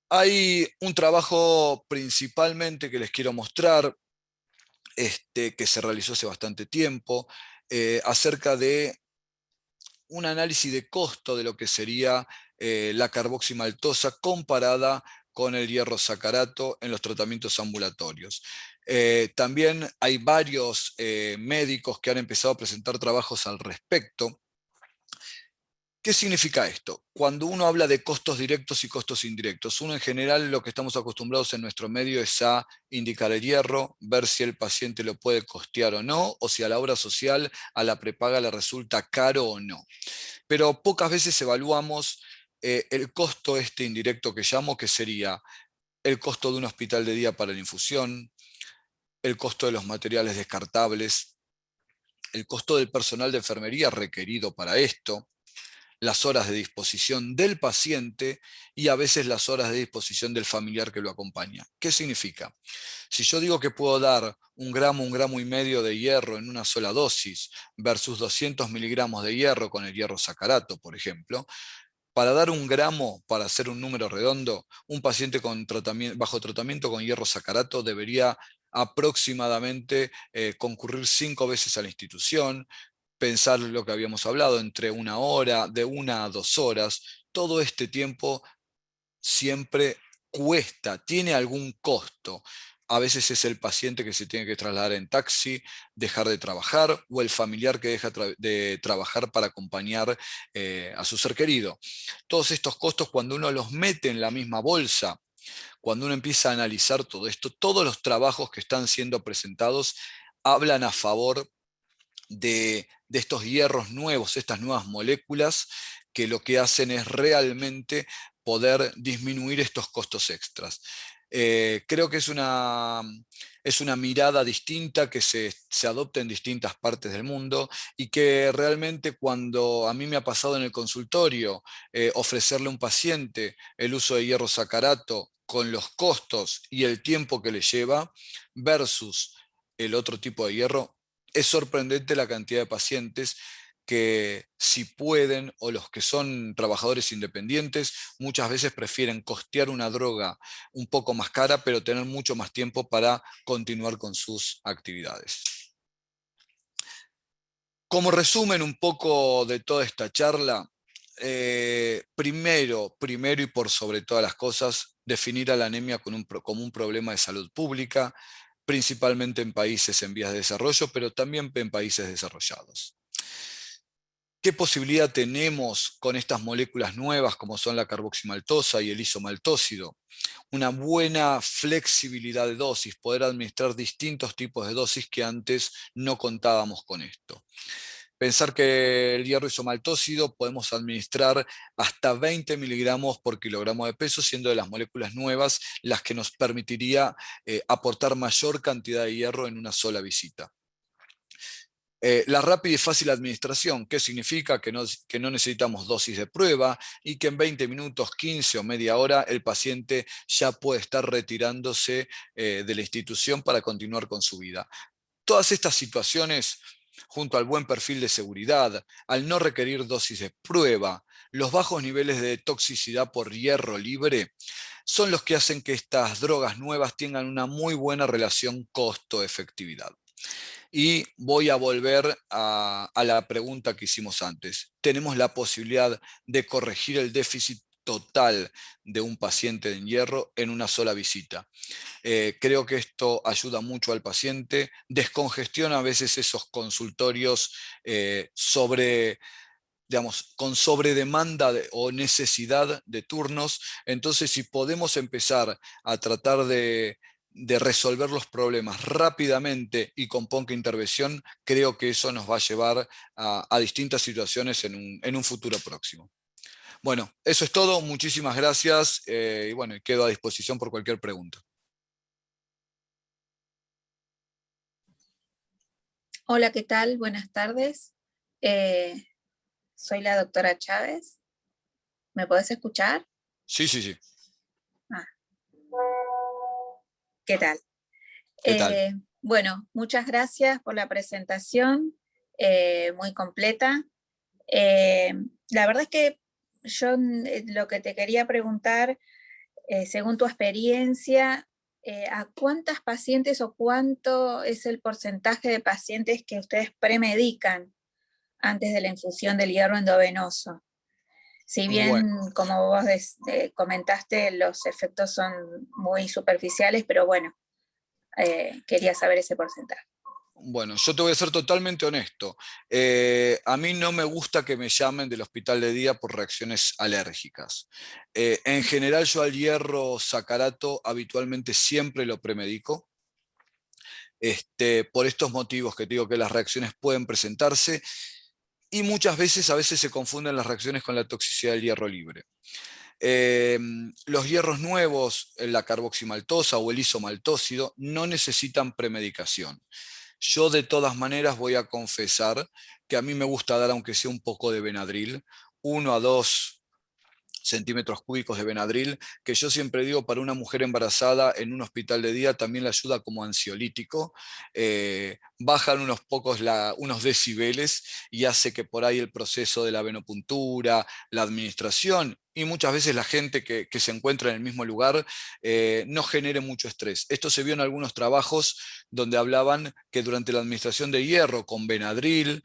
Hay un trabajo principalmente que les quiero mostrar, que se realizó hace bastante tiempo, acerca de un análisis de costo de lo que sería la carboximaltosa comparada con el hierro sacarato en los tratamientos ambulatorios. También hay varios médicos que han empezado a presentar trabajos al respecto. ¿Qué significa esto? Cuando uno habla de costos directos y costos indirectos, uno en general lo que estamos acostumbrados en nuestro medio es a indicar el hierro, ver si el paciente lo puede costear o no, o si a la obra social, a la prepaga le resulta caro o no. Pero pocas veces evaluamos el costo indirecto que llamo, que sería el costo de un hospital de día para la infusión, el costo de los materiales descartables, el costo del personal de enfermería requerido para esto, las horas de disposición del paciente y a veces las horas de disposición del familiar que lo acompaña. ¿Qué significa? Si yo digo que puedo dar 1 gramo y medio de hierro en una sola dosis versus 200 miligramos de hierro con el hierro sacarato, por ejemplo, para dar 1 gramo, para hacer un número redondo, un paciente bajo tratamiento con hierro sacarato debería aproximadamente concurrir 5 veces a la institución, pensar lo que habíamos hablado, entre 1 hora, de 1 a 2 horas. Todo este tiempo siempre cuesta, tiene algún costo. A veces es el paciente que se tiene que trasladar en taxi, dejar de trabajar, o el familiar que deja de trabajar para acompañar a su ser querido. Todos estos costos, cuando uno los mete en la misma bolsa, cuando uno empieza a analizar todo esto, todos los trabajos que están siendo presentados hablan a favor de estos hierros nuevos, estas nuevas moléculas, que lo que hacen es realmente poder disminuir estos costos extras. Creo que es una mirada distinta que se adopta en distintas partes del mundo, y que realmente, cuando a mí me ha pasado en el consultorio ofrecerle a un paciente el uso de hierro sacarato con los costos y el tiempo que le lleva versus el otro tipo de hierro, es sorprendente la cantidad de pacientes que, si pueden, o los que son trabajadores independientes, muchas veces prefieren costear una droga un poco más cara, pero tener mucho más tiempo para continuar con sus actividades. Como resumen un poco de toda esta charla, primero y por sobre todas las cosas, definir a la anemia como un problema de salud pública, principalmente en países en vías de desarrollo, pero también en países desarrollados. ¿Qué posibilidad tenemos con estas moléculas nuevas, como son la carboximaltosa y el isomaltócido? Una buena flexibilidad de dosis, poder administrar distintos tipos de dosis que antes no contábamos con esto. Pensar que el hierro isomaltócido podemos administrar hasta 20 miligramos por kilogramo de peso, siendo de las moléculas nuevas las que nos permitiría aportar mayor cantidad de hierro en una sola visita. La rápida y fácil administración, ¿qué significa? Que no necesitamos dosis de prueba y que en 20 minutos, 15 o media hora el paciente ya puede estar retirándose de la institución para continuar con su vida. Todas estas situaciones, junto al buen perfil de seguridad, al no requerir dosis de prueba, los bajos niveles de toxicidad por hierro libre, son los que hacen que estas drogas nuevas tengan una muy buena relación costo-efectividad. Y voy a volver a la pregunta que hicimos antes. ¿Tenemos la posibilidad de corregir el déficit total de un paciente en hierro en una sola visita? Creo que esto ayuda mucho al paciente, descongestiona a veces esos consultorios digamos, con sobredemanda o necesidad de turnos. Entonces, si podemos empezar a tratar de resolver los problemas rápidamente y con poca intervención, creo que eso nos va a llevar a distintas situaciones en un futuro próximo. Bueno, eso es todo. Muchísimas gracias y bueno, quedo a disposición por cualquier pregunta. Hola, ¿qué tal? Buenas tardes. Soy la doctora Chávez. ¿Me podés escuchar? Sí, sí, sí. Ah. ¿Qué tal? ¿Qué tal? Bueno, muchas gracias por la presentación, muy completa. La verdad es que yo lo que te quería preguntar, según tu experiencia, ¿a cuántas pacientes o cuánto es el porcentaje de pacientes que ustedes premedican antes de la infusión del hierro endovenoso? Si bien, Bueno. como vos comentaste, los efectos son muy superficiales, pero bueno, quería saber ese porcentaje. Bueno, yo te voy a ser totalmente honesto. A mí no me gusta que me llamen del hospital de día por reacciones alérgicas. En general yo al hierro sacarato habitualmente siempre lo premedico. Por estos motivos que te digo que las reacciones pueden presentarse y muchas veces, a veces se confunden las reacciones con la toxicidad del hierro libre. Los hierros nuevos, la carboximaltosa o el isomaltósido, no necesitan premedicación. Yo de todas maneras voy a confesar que a mí me gusta dar, aunque sea un poco de Benadryl, 1 a 2 centímetros cúbicos de Benadryl, que yo siempre digo para una mujer embarazada en un hospital de día también le ayuda como ansiolítico, bajan unos pocos unos decibeles y hace que por ahí el proceso de la venopuntura, la administración y muchas veces la gente que se encuentra en el mismo lugar no genere mucho estrés. Esto se vio en algunos trabajos donde hablaban que durante la administración de hierro con Benadryl,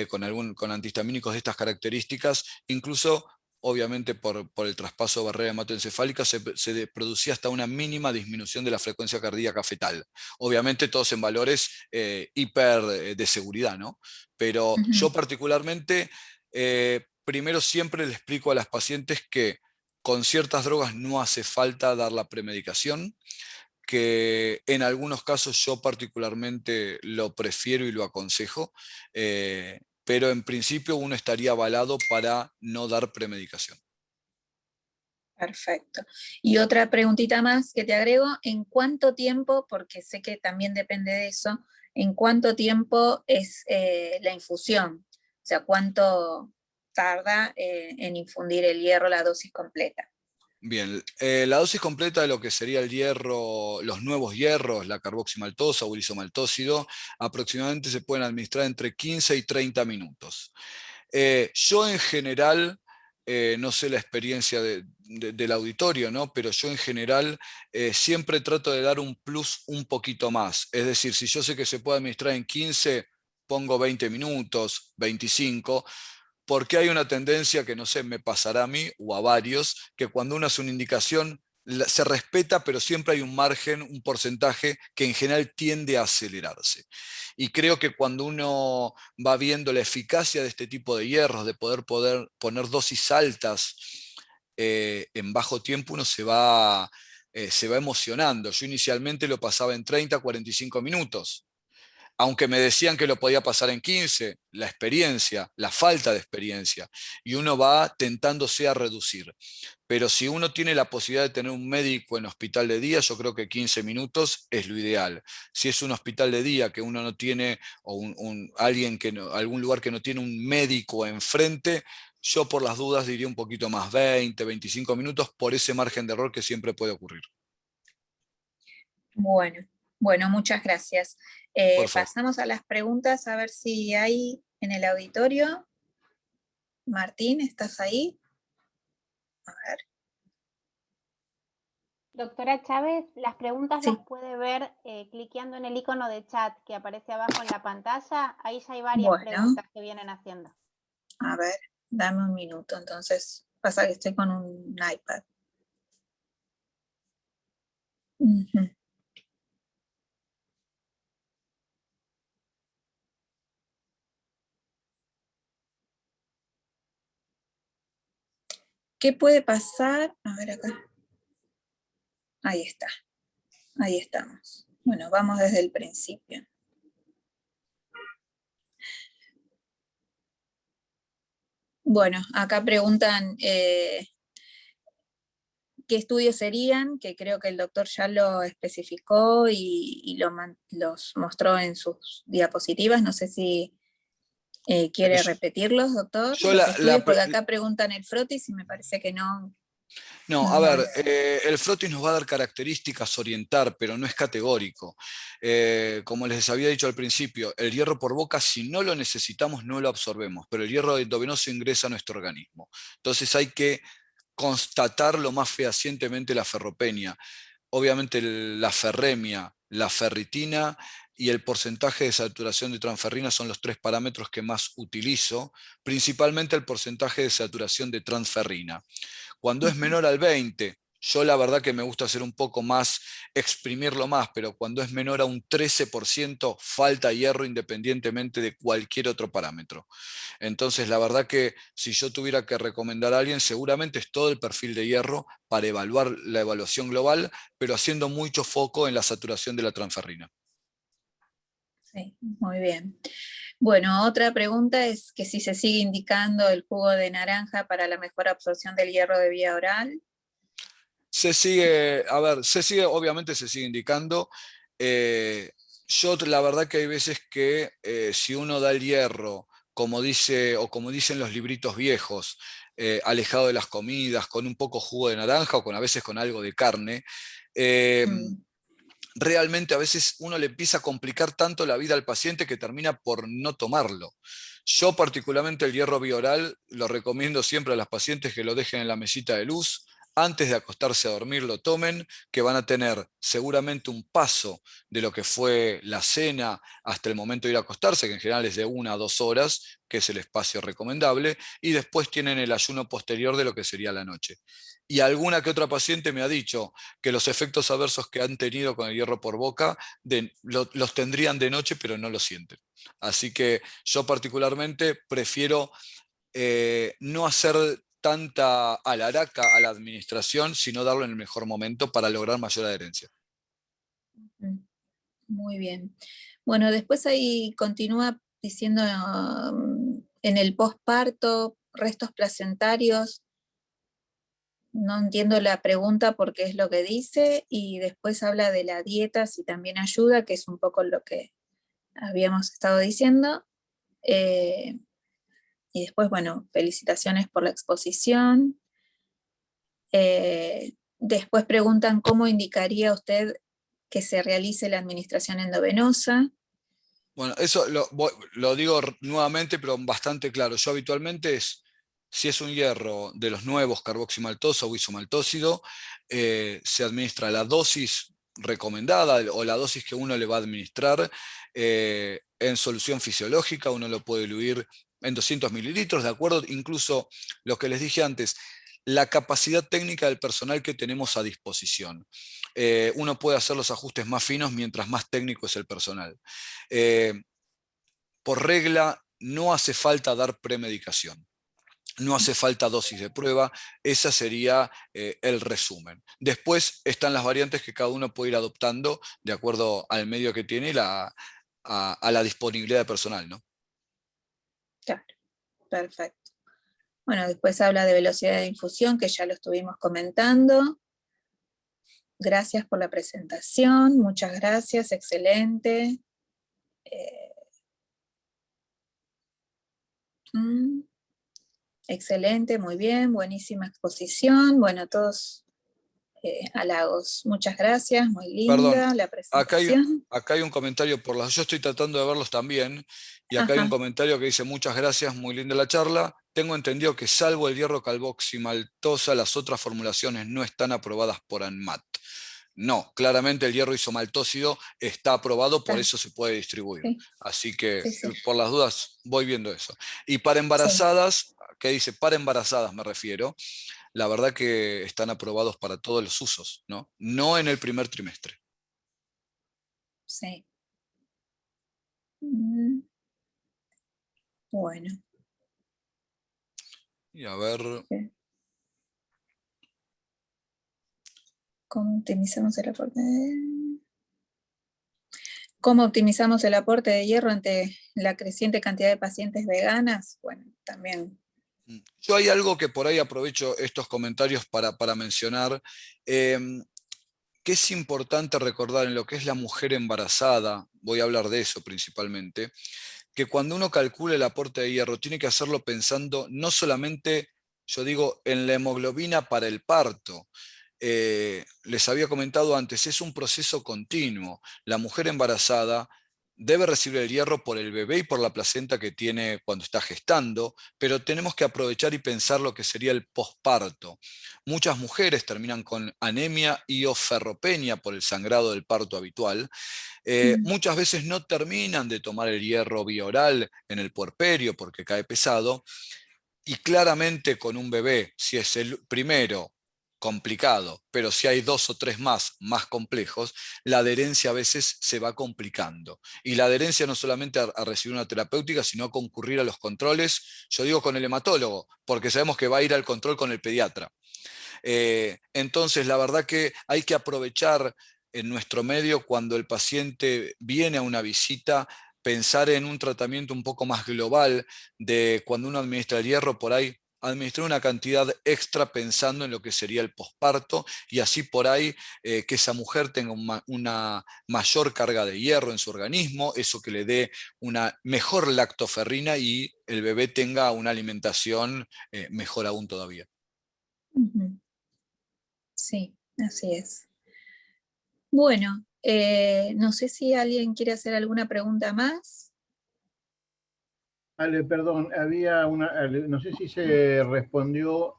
con antihistamínicos de estas características, incluso obviamente por el traspaso de barrera hematoencefálica se producía hasta una mínima disminución de la frecuencia cardíaca fetal. Obviamente todos en valores hiper de seguridad, ¿no? Pero yo particularmente, primero siempre le explico a las pacientes que con ciertas drogas no hace falta dar la premedicación, que en algunos casos yo particularmente lo prefiero y lo aconsejo, pero en principio uno estaría avalado para no dar premedicación. Perfecto. Y otra preguntita más que te agrego, ¿en cuánto tiempo, porque sé que también depende de eso, en cuánto tiempo es la infusión? O sea, ¿cuánto tarda en infundir el hierro, la dosis completa? Bien, la dosis completa de lo que sería el hierro, los nuevos hierros, la carboximaltosa o el isomaltósido, aproximadamente se pueden administrar entre 15 y 30 minutos. Yo en general, no sé la experiencia del auditorio, ¿no? Pero yo en general siempre trato de dar un plus un poquito más. Es decir, si yo sé que se puede administrar en 15, pongo 20 minutos, 25, porque hay una tendencia que no sé, me pasará a mí o a varios, que cuando uno hace una indicación se respeta, pero siempre hay un margen, un porcentaje que en general tiende a acelerarse. Y creo que cuando uno va viendo la eficacia de este tipo de hierros, de poder poner dosis altas en bajo tiempo, uno se va emocionando. Yo inicialmente lo pasaba en 30, 45 minutos. aunque me decían que lo podía pasar en 15, la experiencia, la falta de experiencia, y uno va tentándose a reducir. Pero si uno tiene la posibilidad de tener un médico en hospital de día, yo creo que 15 minutos es lo ideal. Si es un hospital de día que uno no tiene, o alguien que no, algún lugar que no tiene un médico enfrente, yo por las dudas diría un poquito más, 20, 25 minutos, por ese margen de error que siempre puede ocurrir. Bueno, muchas gracias. Por favor. Pasamos a las preguntas, a ver si hay en el auditorio. Martín, ¿estás ahí? A ver. Doctora Chávez, las preguntas Sí. las puede ver cliqueando en el icono de chat que aparece abajo en la pantalla. Ahí ya hay varias preguntas que vienen haciendo. A ver, dame un minuto, entonces. Pasa que estoy con un iPad. Ujú. ¿Qué puede pasar? A ver acá. Ahí está. Ahí estamos. Bueno, vamos desde el principio. Bueno, acá preguntan qué estudios serían, que creo que el doctor ya lo especificó y los mostró en sus diapositivas. No sé si quiere repetirlos, doctor, Yo los estudios, porque acá preguntan el frotis y me parece que no. No, a ver, el frotis nos va a dar características, orientar, pero no es categórico. Como les había dicho al principio, el hierro por boca, si no lo necesitamos, no lo absorbemos, pero el hierro endovenoso ingresa a nuestro organismo. Entonces hay que constatar lo más fehacientemente la ferropenia. Obviamente la ferremia, la ferritina y el porcentaje de saturación de transferrina son los 3 parámetros que más utilizo, principalmente el porcentaje de saturación de transferrina. Cuando es menor al 20, yo la verdad que me gusta hacer un poco más, exprimirlo más, pero cuando es menor a un 13%, falta hierro independientemente de cualquier otro parámetro. Entonces, la verdad que si yo tuviera que recomendar a alguien, seguramente es todo el perfil de hierro para evaluar la evaluación global, pero haciendo mucho foco en la saturación de la transferrina. Sí, muy bien. Bueno, otra pregunta es que si se sigue indicando el jugo de naranja para la mejor absorción del hierro de vía oral. Se sigue, a ver, obviamente se sigue indicando. Yo la verdad que hay veces que si uno da el hierro, como dice, o como dicen los libritos viejos, alejado de las comidas, con un poco jugo de naranja o a veces con algo de carne, realmente a veces uno le empieza a complicar tanto la vida al paciente que termina por no tomarlo. Yo particularmente el hierro bioral lo recomiendo siempre a las pacientes que lo dejen en la mesita de luz, antes de acostarse a dormir lo tomen, que van a tener seguramente un paso de lo que fue la cena hasta el momento de ir a acostarse, que en general es de 1 a 2 horas, que es el espacio recomendable, y después tienen el ayuno posterior de lo que sería la noche. Y alguna que otra paciente me ha dicho que los efectos adversos que han tenido con el hierro por boca los tendrían de noche, pero no lo sienten. Así que yo particularmente prefiero no hacer tanta alaraca a la administración, sino darlo en el mejor momento para lograr mayor adherencia. Muy bien. Bueno, después ahí continúa diciendo en el posparto, restos placentarios. No entiendo la pregunta porque es lo que dice, y después habla de la dieta, si también ayuda, que es un poco lo que habíamos estado diciendo. Y después, bueno, felicitaciones por la exposición. Después preguntan cómo indicaría usted que se realice la administración endovenosa. Bueno, eso lo digo nuevamente, pero bastante claro. Yo habitualmente si es un hierro de los nuevos, carboximaltoso o isomaltósido, se administra la dosis recomendada o la dosis que uno le va a administrar en solución fisiológica. Uno lo puede diluir en 200 mililitros, de acuerdo, incluso lo que les dije antes, la capacidad técnica del personal que tenemos a disposición. Uno puede hacer los ajustes más finos mientras más técnico es el personal. Por regla, no hace falta dar premedicación. No hace falta dosis de prueba, ese sería el resumen. Después están las variantes que cada uno puede ir adoptando de acuerdo al medio que tiene a la disponibilidad de personal, ¿no? Claro, perfecto. Bueno, después habla de velocidad de infusión, que ya lo estuvimos comentando. Gracias por la presentación, muchas gracias, excelente. Excelente, muy bien, buenísima exposición. Bueno, todos halagos. Muchas gracias, muy Perdón, linda la acá presentación. hay un comentario yo estoy tratando de verlos también, y acá hay un Ajá. comentario que dice: muchas gracias, muy linda la charla. Tengo entendido que salvo el hierro carboximaltosa, las otras formulaciones no están aprobadas por ANMAT. No, claramente el hierro isomaltósido está aprobado, por eso se puede distribuir. Sí, Así que, sí, sí. por las dudas, voy viendo eso. Y para Sí, embarazadas, ¿qué dice? Para embarazadas me refiero. La verdad que están aprobados para todos los usos, ¿no? No en el primer trimestre. sí. Bueno. Y a ver... ¿Cómo optimizamos el aporte ¿Cómo optimizamos el aporte de hierro ante la creciente cantidad de pacientes veganas? Bueno, también. Yo hay algo que por ahí aprovecho estos comentarios para mencionar, que es importante recordar en lo que es la mujer embarazada, voy a hablar de eso principalmente, que cuando uno calcula el aporte de hierro tiene que hacerlo pensando no solamente, yo digo, en la hemoglobina para el parto. Les había comentado antes, es un proceso continuo. La mujer embarazada debe recibir el hierro por el bebé y por la placenta que tiene cuando está gestando, pero tenemos que aprovechar y pensar lo que sería el posparto. Muchas mujeres terminan con anemia y o ferropenia por el sangrado del parto habitual. Muchas veces no terminan de tomar el hierro bioral en el puerperio porque cae pesado, y claramente con un bebé, si es el primero, complicado, pero si hay 2 o 3 más complejos, la adherencia a veces se va complicando. Y la adherencia no solamente a recibir una terapéutica, sino a concurrir a los controles, yo digo con el hematólogo, porque sabemos que va a ir al control con el pediatra. Entonces, la verdad que hay que aprovechar en nuestro medio cuando el paciente viene a una visita, pensar en un tratamiento un poco más global de cuando uno administra el hierro, por ahí administrar una cantidad extra pensando en lo que sería el posparto, y así por ahí que esa mujer tenga una mayor carga de hierro en su organismo, eso que le dé una mejor lactoferrina y el bebé tenga una alimentación mejor aún todavía. Sí, así es. Bueno, no sé si alguien quiere hacer alguna pregunta más. Ale, perdón, había no sé si se respondió,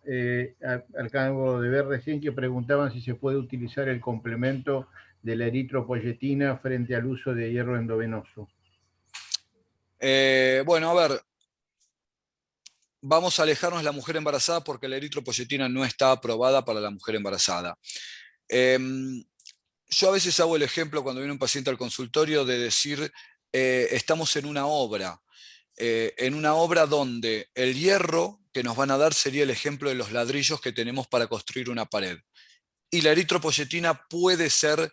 acabo de ver recién que preguntaban si se puede utilizar el complemento de la eritropoyetina frente al uso de hierro endovenoso. Bueno, a ver, vamos a alejarnos de la mujer embarazada porque la eritropoyetina no está aprobada para la mujer embarazada. Yo a veces hago el ejemplo cuando viene un paciente al consultorio de decir, estamos en una obra donde el hierro que nos van a dar sería el ejemplo de los ladrillos que tenemos para construir una pared. Y la eritropoyetina puede ser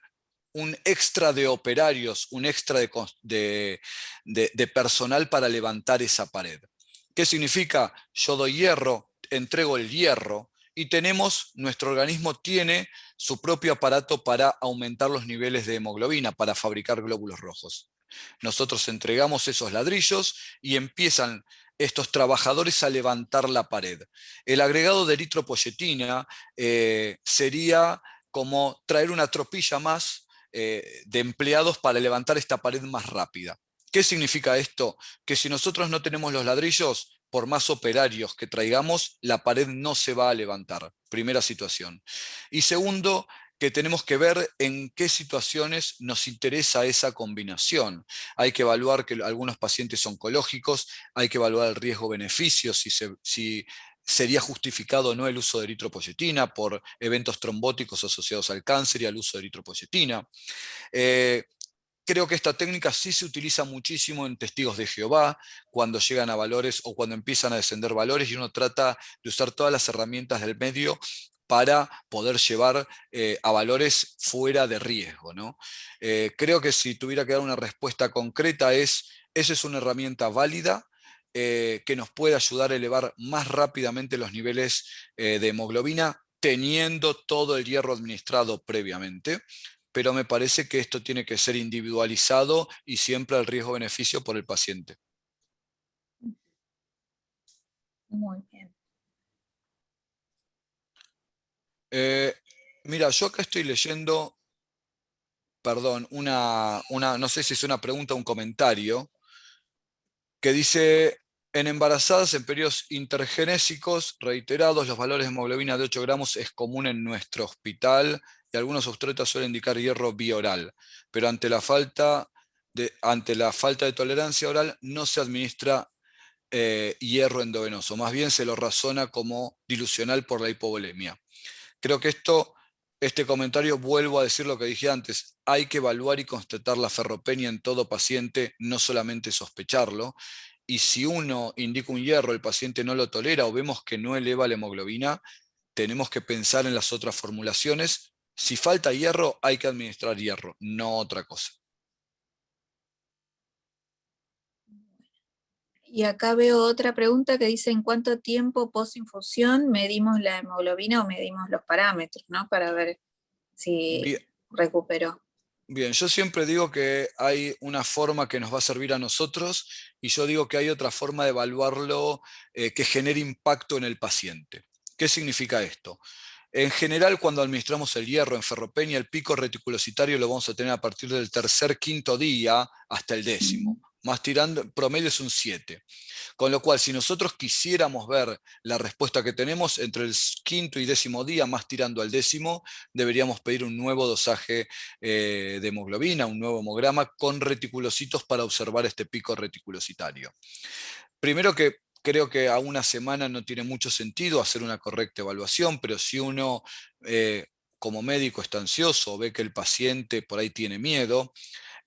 un extra de operarios, un extra de personal para levantar esa pared. ¿Qué significa? Yo doy hierro, entrego el hierro, y nuestro organismo tiene su propio aparato para aumentar los niveles de hemoglobina, para fabricar glóbulos rojos. Nosotros entregamos esos ladrillos y empiezan estos trabajadores a levantar la pared. El agregado de eritropoyetina sería como traer una tropilla más de empleados para levantar esta pared más rápida. ¿Qué significa esto? Que si nosotros no tenemos los ladrillos, por más operarios que traigamos, la pared no se va a levantar. Primera situación. Y segundo, que tenemos que ver en qué situaciones nos interesa esa combinación. Hay que evaluar que algunos pacientes oncológicos, hay que evaluar el riesgo-beneficio, si sería justificado o no el uso de eritropoyetina por eventos trombóticos asociados al cáncer y al uso de eritropoyetina. Creo que esta técnica sí se utiliza muchísimo en testigos de Jehová, cuando llegan a valores o cuando empiezan a descender valores, y uno trata de usar todas las herramientas del medio para poder llevar a valores fuera de riesgo, ¿no? Creo que si tuviera que dar una respuesta concreta esa es una herramienta válida que nos puede ayudar a elevar más rápidamente los niveles de hemoglobina teniendo todo el hierro administrado previamente, pero me parece que esto tiene que ser individualizado y siempre al riesgo-beneficio por el paciente. Muy bien. Mira, yo acá estoy leyendo, perdón, no sé si es una pregunta o un comentario, que dice, en embarazadas en periodos intergenésicos reiterados, los valores de hemoglobina de 8 gramos es común en nuestro hospital y algunos obstetras suelen indicar hierro bioral, pero ante la falta de tolerancia oral no se administra hierro endovenoso, más bien se lo razona como dilucional por la hipovolemia. Creo que este comentario, vuelvo a decir lo que dije antes, hay que evaluar y constatar la ferropenia en todo paciente, no solamente sospecharlo. Y si uno indica un hierro, el paciente no lo tolera o vemos que no eleva la hemoglobina, tenemos que pensar en las otras formulaciones. Si falta hierro, hay que administrar hierro, no otra cosa. Y acá veo otra pregunta que dice, ¿en cuánto tiempo post-infusión medimos la hemoglobina o medimos los parámetros, ¿no? Para ver si Bien. recuperó. Bien, yo siempre digo que hay una forma que nos va a servir a nosotros y yo digo que hay otra forma de evaluarlo que genere impacto en el paciente. ¿Qué significa esto? En general, cuando administramos el hierro en ferropenia, el pico reticulocitario lo vamos a tener a partir del tercer, quinto día hasta el 10º. Más tirando, promedio es un 7. Con lo cual, si nosotros quisiéramos ver la respuesta que tenemos entre el quinto y 10º día, más tirando al 10º, deberíamos pedir un nuevo dosaje de hemoglobina, un nuevo hemograma con reticulocitos para observar este pico reticulocitario. Primero que creo que a una semana no tiene mucho sentido hacer una correcta evaluación, pero si uno como médico está ansioso o ve que el paciente por ahí tiene miedo,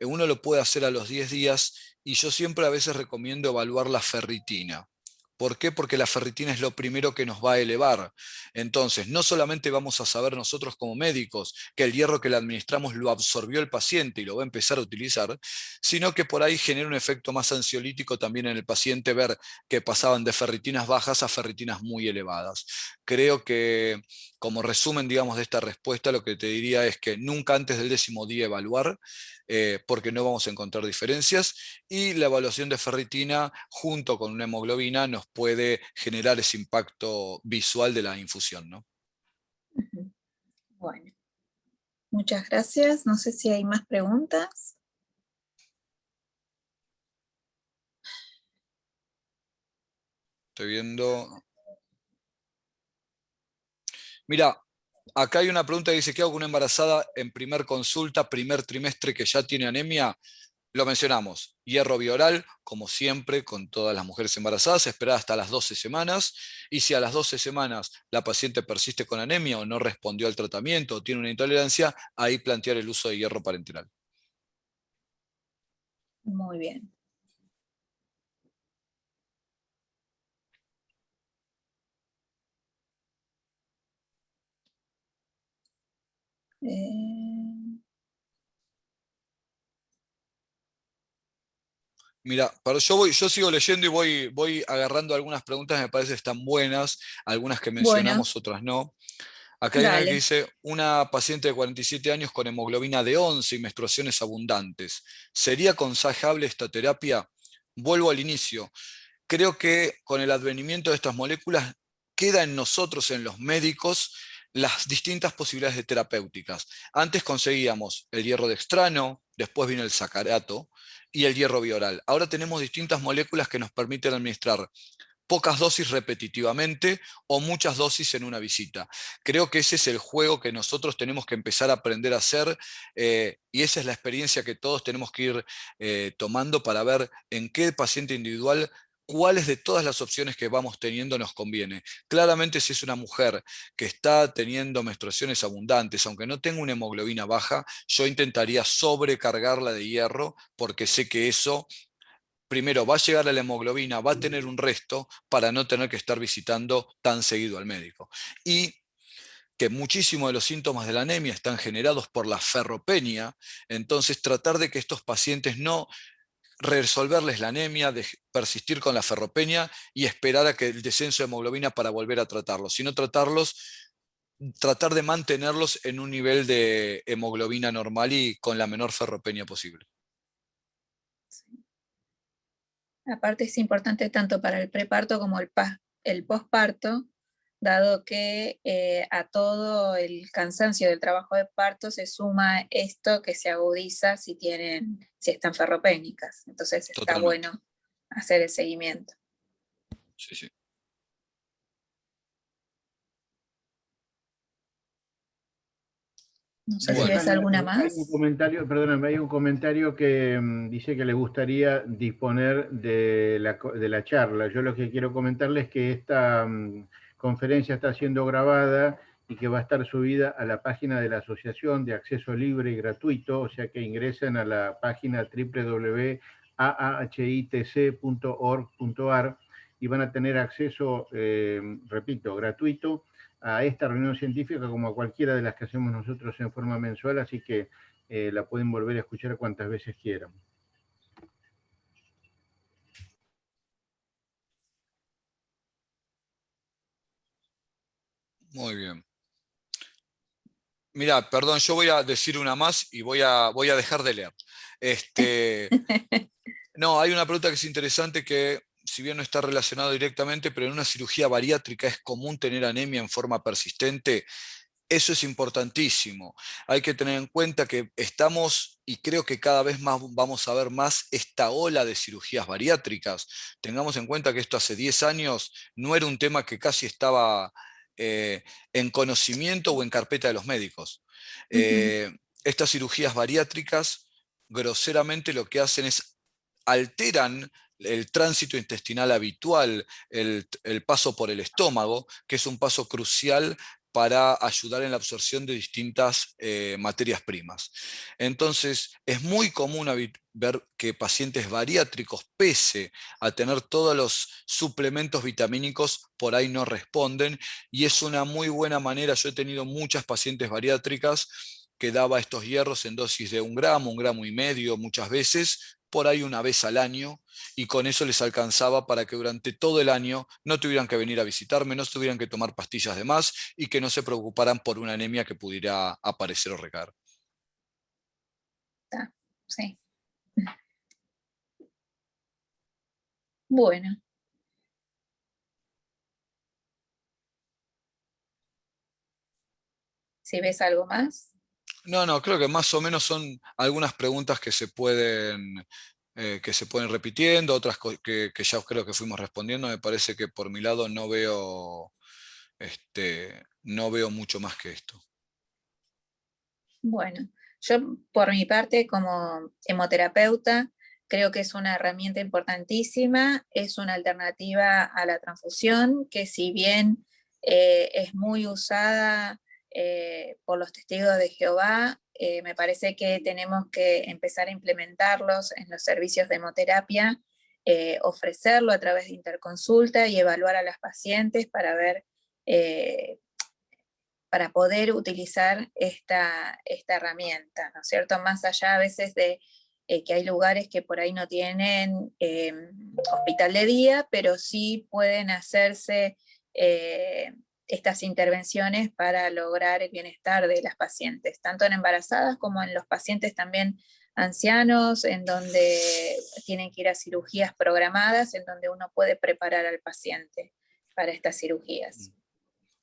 uno lo puede hacer a los 10 días y yo siempre a veces recomiendo evaluar la ferritina. ¿Por qué? Porque la ferritina es lo primero que nos va a elevar. Entonces, no solamente vamos a saber nosotros como médicos que el hierro que le administramos lo absorbió el paciente y lo va a empezar a utilizar, sino que por ahí genera un efecto más ansiolítico también en el paciente ver que pasaban de ferritinas bajas a ferritinas muy elevadas. Creo que como resumen, digamos, de esta respuesta, lo que te diría es que nunca antes del 10º día evaluar, porque no vamos a encontrar diferencias, y la evaluación de ferritina junto con una hemoglobina nos puede generar ese impacto visual de la infusión, ¿no? Bueno, muchas gracias. No sé si hay más preguntas. Estoy viendo. Mira, acá hay una pregunta que dice, ¿qué hago con una embarazada en primer consulta, primer trimestre que ya tiene anemia? Lo mencionamos, hierro bioral, como siempre, con todas las mujeres embarazadas, esperar hasta las 12 semanas, y si a las 12 semanas la paciente persiste con anemia o no respondió al tratamiento o tiene una intolerancia, ahí plantear el uso de hierro parenteral. Muy bien. Mira, yo sigo leyendo y voy agarrando algunas preguntas que me parece que están buenas, algunas que Bueno, mencionamos, otras no. Acá hay una que dale. dice, una paciente de 47 años con hemoglobina de 11 y menstruaciones abundantes. ¿Sería aconsejable esta terapia? Vuelvo al inicio. Creo que con el advenimiento de estas moléculas queda en nosotros, en los médicos, las distintas posibilidades de terapéuticas. Antes conseguíamos el hierro dextrano, después vino el sacarato y el hierro bioral. Ahora tenemos distintas moléculas que nos permiten administrar pocas dosis repetitivamente o muchas dosis en una visita. Creo que ese es el juego que nosotros tenemos que empezar a aprender a hacer y esa es la experiencia que todos tenemos que ir tomando para ver en qué paciente individual cuáles de todas las opciones que vamos teniendo nos conviene. Claramente si es una mujer que está teniendo menstruaciones abundantes, aunque no tenga una hemoglobina baja, yo intentaría sobrecargarla de hierro porque sé que eso primero va a llegar a la hemoglobina, va a tener un resto para no tener que estar visitando tan seguido al médico. Y que muchísimos de los síntomas de la anemia están generados por la ferropenia, entonces tratar de que estos pacientes no resolverles la anemia, de persistir con la ferropenia y esperar a que el descenso de hemoglobina para volver a tratarlos, sino tratar de mantenerlos en un nivel de hemoglobina normal y con la menor ferropenia posible. Aparte es importante tanto para el preparto como el posparto, dado que a todo el cansancio del trabajo de parto se suma esto que se agudiza si están ferropénicas. Entonces está Totalmente. bueno hacer el seguimiento. Sí, sí. No sé si Bueno. ves alguna más. Hay un comentario, perdóname, hay un comentario que dice que le gustaría disponer de la charla. Yo lo que quiero comentarles es que esta conferencia está siendo grabada y que va a estar subida a la página de la Asociación de Acceso Libre y Gratuito, o sea que ingresen a la página www.aahitc.org.ar y van a tener acceso, repito, gratuito a esta reunión científica como a cualquiera de las que hacemos nosotros en forma mensual, así que la pueden volver a escuchar cuantas veces quieran. Muy bien. Mira, perdón, yo voy a decir una más y voy a dejar de leer. No, hay una pregunta que es interesante que, si bien no está relacionado directamente, pero en una cirugía bariátrica es común tener anemia en forma persistente. Eso es importantísimo. Hay que tener en cuenta que estamos, y creo que cada vez más vamos a ver más esta ola de cirugías bariátricas. Tengamos en cuenta que esto hace 10 años no era un tema que casi estaba en conocimiento o en carpeta de los médicos. Estas cirugías bariátricas, groseramente lo que hacen es alteran el tránsito intestinal habitual, el paso por el estómago, que es un paso crucial para ayudar en la absorción de distintas materias primas. Entonces, es muy común ver que pacientes bariátricos, pese a tener todos los suplementos vitamínicos, por ahí no responden, y es una muy buena manera. Yo he tenido muchas pacientes bariátricas que daba estos hierros en dosis de 1 gramo y medio, muchas veces, por ahí una vez al año, y con eso les alcanzaba para que durante todo el año no tuvieran que venir a visitarme, no tuvieran que tomar pastillas de más y que no se preocuparan por una anemia que pudiera aparecer o recaer. Sí. Bueno. Si ves algo más. No, creo que más o menos son algunas preguntas que se pueden repitiendo, otras que ya creo que fuimos respondiendo. Me parece que por mi lado no veo mucho más que esto. Bueno, yo por mi parte como hemoterapeuta creo que es una herramienta importantísima, es una alternativa a la transfusión que, si bien es muy usada por los testigos de Jehová, me parece que tenemos que empezar a implementarlos en los servicios de hemoterapia, ofrecerlo a través de interconsulta y evaluar a las pacientes para ver para poder utilizar esta herramienta, ¿no es cierto? Más allá a veces de que hay lugares que por ahí no tienen hospital de día, pero sí pueden hacerse estas intervenciones para lograr el bienestar de las pacientes, tanto en embarazadas como en los pacientes también ancianos, en donde tienen que ir a cirugías programadas, en donde uno puede preparar al paciente para estas cirugías.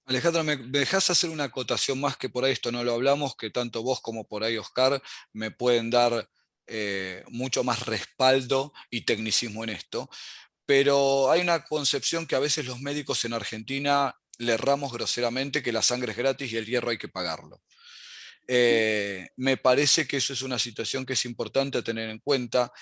Alejandra, ¿me dejás hacer una acotación más, que por ahí esto no lo hablamos, que tanto vos como por ahí Oscar me pueden dar mucho más respaldo y tecnicismo en esto? Pero hay una concepción que a veces los médicos en Argentina le erramos groseramente, que la sangre es gratis y el hierro hay que pagarlo. Me parece que eso es una situación que es importante tener en cuenta,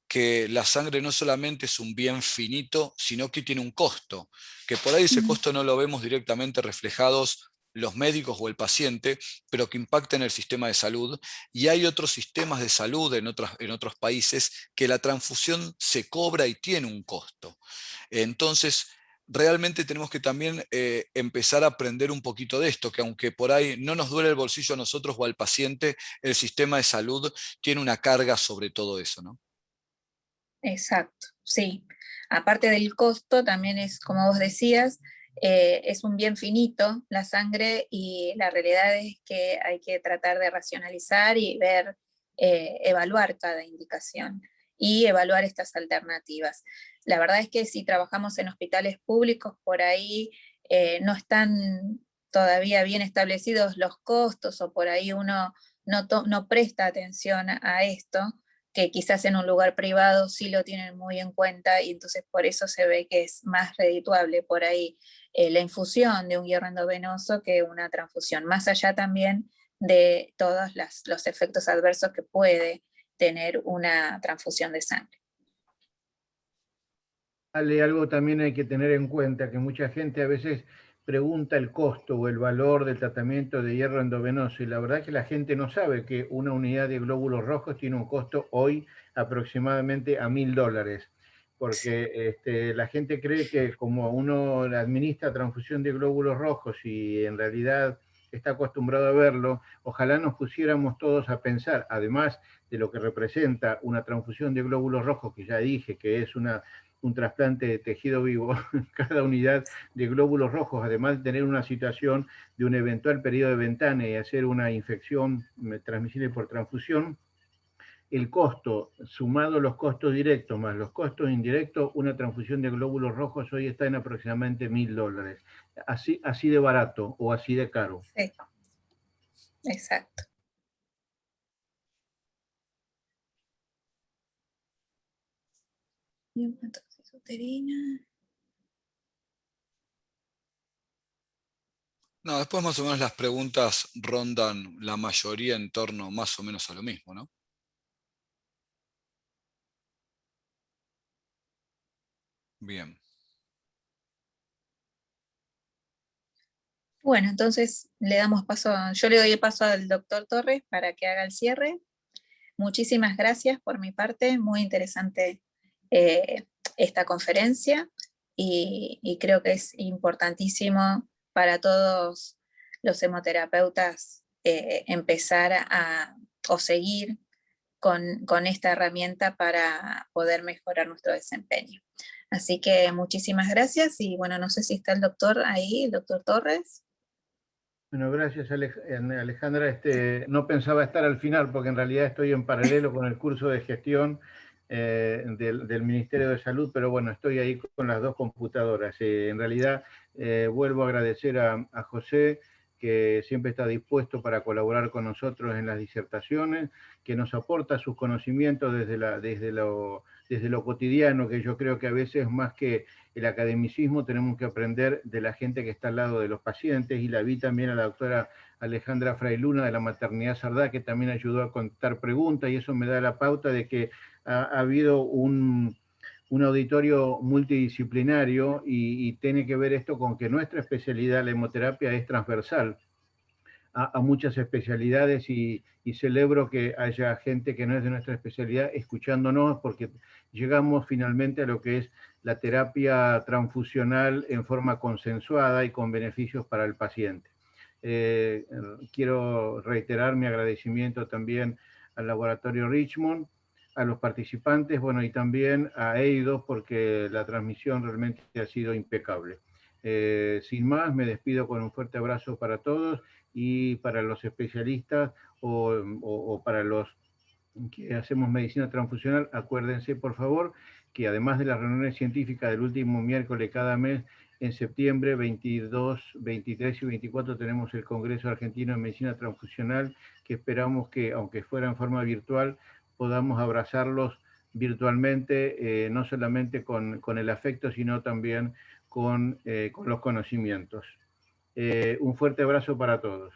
que la sangre no solamente es un bien finito, sino que tiene un costo, que por ahí ese costo no lo vemos directamente reflejados los médicos o el paciente, pero que impacta en el sistema de salud. Y hay otros sistemas de salud en otros países que la transfusión se cobra y tiene un costo. Entonces, realmente tenemos que también empezar a aprender un poquito de esto, que aunque por ahí no nos duele el bolsillo a nosotros o al paciente, el sistema de salud tiene una carga sobre todo eso, ¿no? Exacto, sí. Aparte del costo, también es, como vos decías, es un bien finito la sangre, y la realidad es que hay que tratar de racionalizar y ver, evaluar cada indicación y evaluar estas alternativas. La verdad es que si trabajamos en hospitales públicos, por ahí no están todavía bien establecidos los costos, o por ahí uno no presta atención a esto, que quizás en un lugar privado sí lo tienen muy en cuenta, y entonces por eso se ve que es más redituable por ahí la infusión de un hierro endovenoso que una transfusión, más allá también de todos los efectos adversos que puede tener una transfusión de sangre. Algo también hay que tener en cuenta, que mucha gente a veces pregunta el costo o el valor del tratamiento de hierro endovenoso, y la verdad que la gente no sabe que una unidad de glóbulos rojos tiene un costo hoy aproximadamente a $1000, porque la gente cree que como uno administra transfusión de glóbulos rojos y en realidad está acostumbrado a verlo, ojalá nos pusiéramos todos a pensar, además de lo que representa una transfusión de glóbulos rojos, que ya dije que es un trasplante de tejido vivo, cada unidad de glóbulos rojos, además de tener una situación de un eventual periodo de ventana y hacer una infección transmisible por transfusión, el costo, sumado los costos directos más los costos indirectos, una transfusión de glóbulos rojos hoy está en aproximadamente $1000. Así de barato o así de caro. Sí, exacto. Entonces, uterina. No, después más o menos las preguntas rondan la mayoría en torno más o menos a lo mismo, ¿no? Bien. Bueno, entonces yo le doy el paso al doctor Torres para que haga el cierre. Muchísimas gracias por mi parte, muy interesante esta conferencia, y creo que es importantísimo para todos los hemoterapeutas empezar o seguir con esta herramienta para poder mejorar nuestro desempeño. Así que muchísimas gracias, y bueno, no sé si está el doctor ahí, el doctor Torres. Bueno, gracias Alejandra. No pensaba estar al final porque en realidad estoy en paralelo con el curso de gestión del Ministerio de Salud, pero bueno, estoy ahí con las dos computadoras. En realidad vuelvo a agradecer a José, que siempre está dispuesto para colaborar con nosotros en las disertaciones, que nos aporta sus conocimientos desde lo cotidiano, que yo creo que a veces más que el academicismo tenemos que aprender de la gente que está al lado de los pacientes, y la vi también a la doctora Alejandra Frailuna de la Maternidad Sardá, que también ayudó a contestar preguntas, y eso me da la pauta de que ha habido un auditorio multidisciplinario, y tiene que ver esto con que nuestra especialidad, la hemoterapia, es transversal a muchas especialidades, y celebro que haya gente que no es de nuestra especialidad escuchándonos, porque llegamos finalmente a lo que es la terapia transfusional en forma consensuada y con beneficios para el paciente. Quiero reiterar mi agradecimiento también al Laboratorio Richmond, a los participantes, bueno, y también a EIDOS, porque la transmisión realmente ha sido impecable. Sin más, me despido con un fuerte abrazo para todos, y para los especialistas o para los que hacemos medicina transfusional, acuérdense por favor que además de las reuniones científicas del último miércoles cada mes, en septiembre 22, 23 y 24 tenemos el Congreso Argentino de Medicina Transfusional, que esperamos que, aunque fuera en forma virtual, podamos abrazarlos virtualmente, no solamente con el afecto, sino también con los conocimientos. Un fuerte abrazo para todos.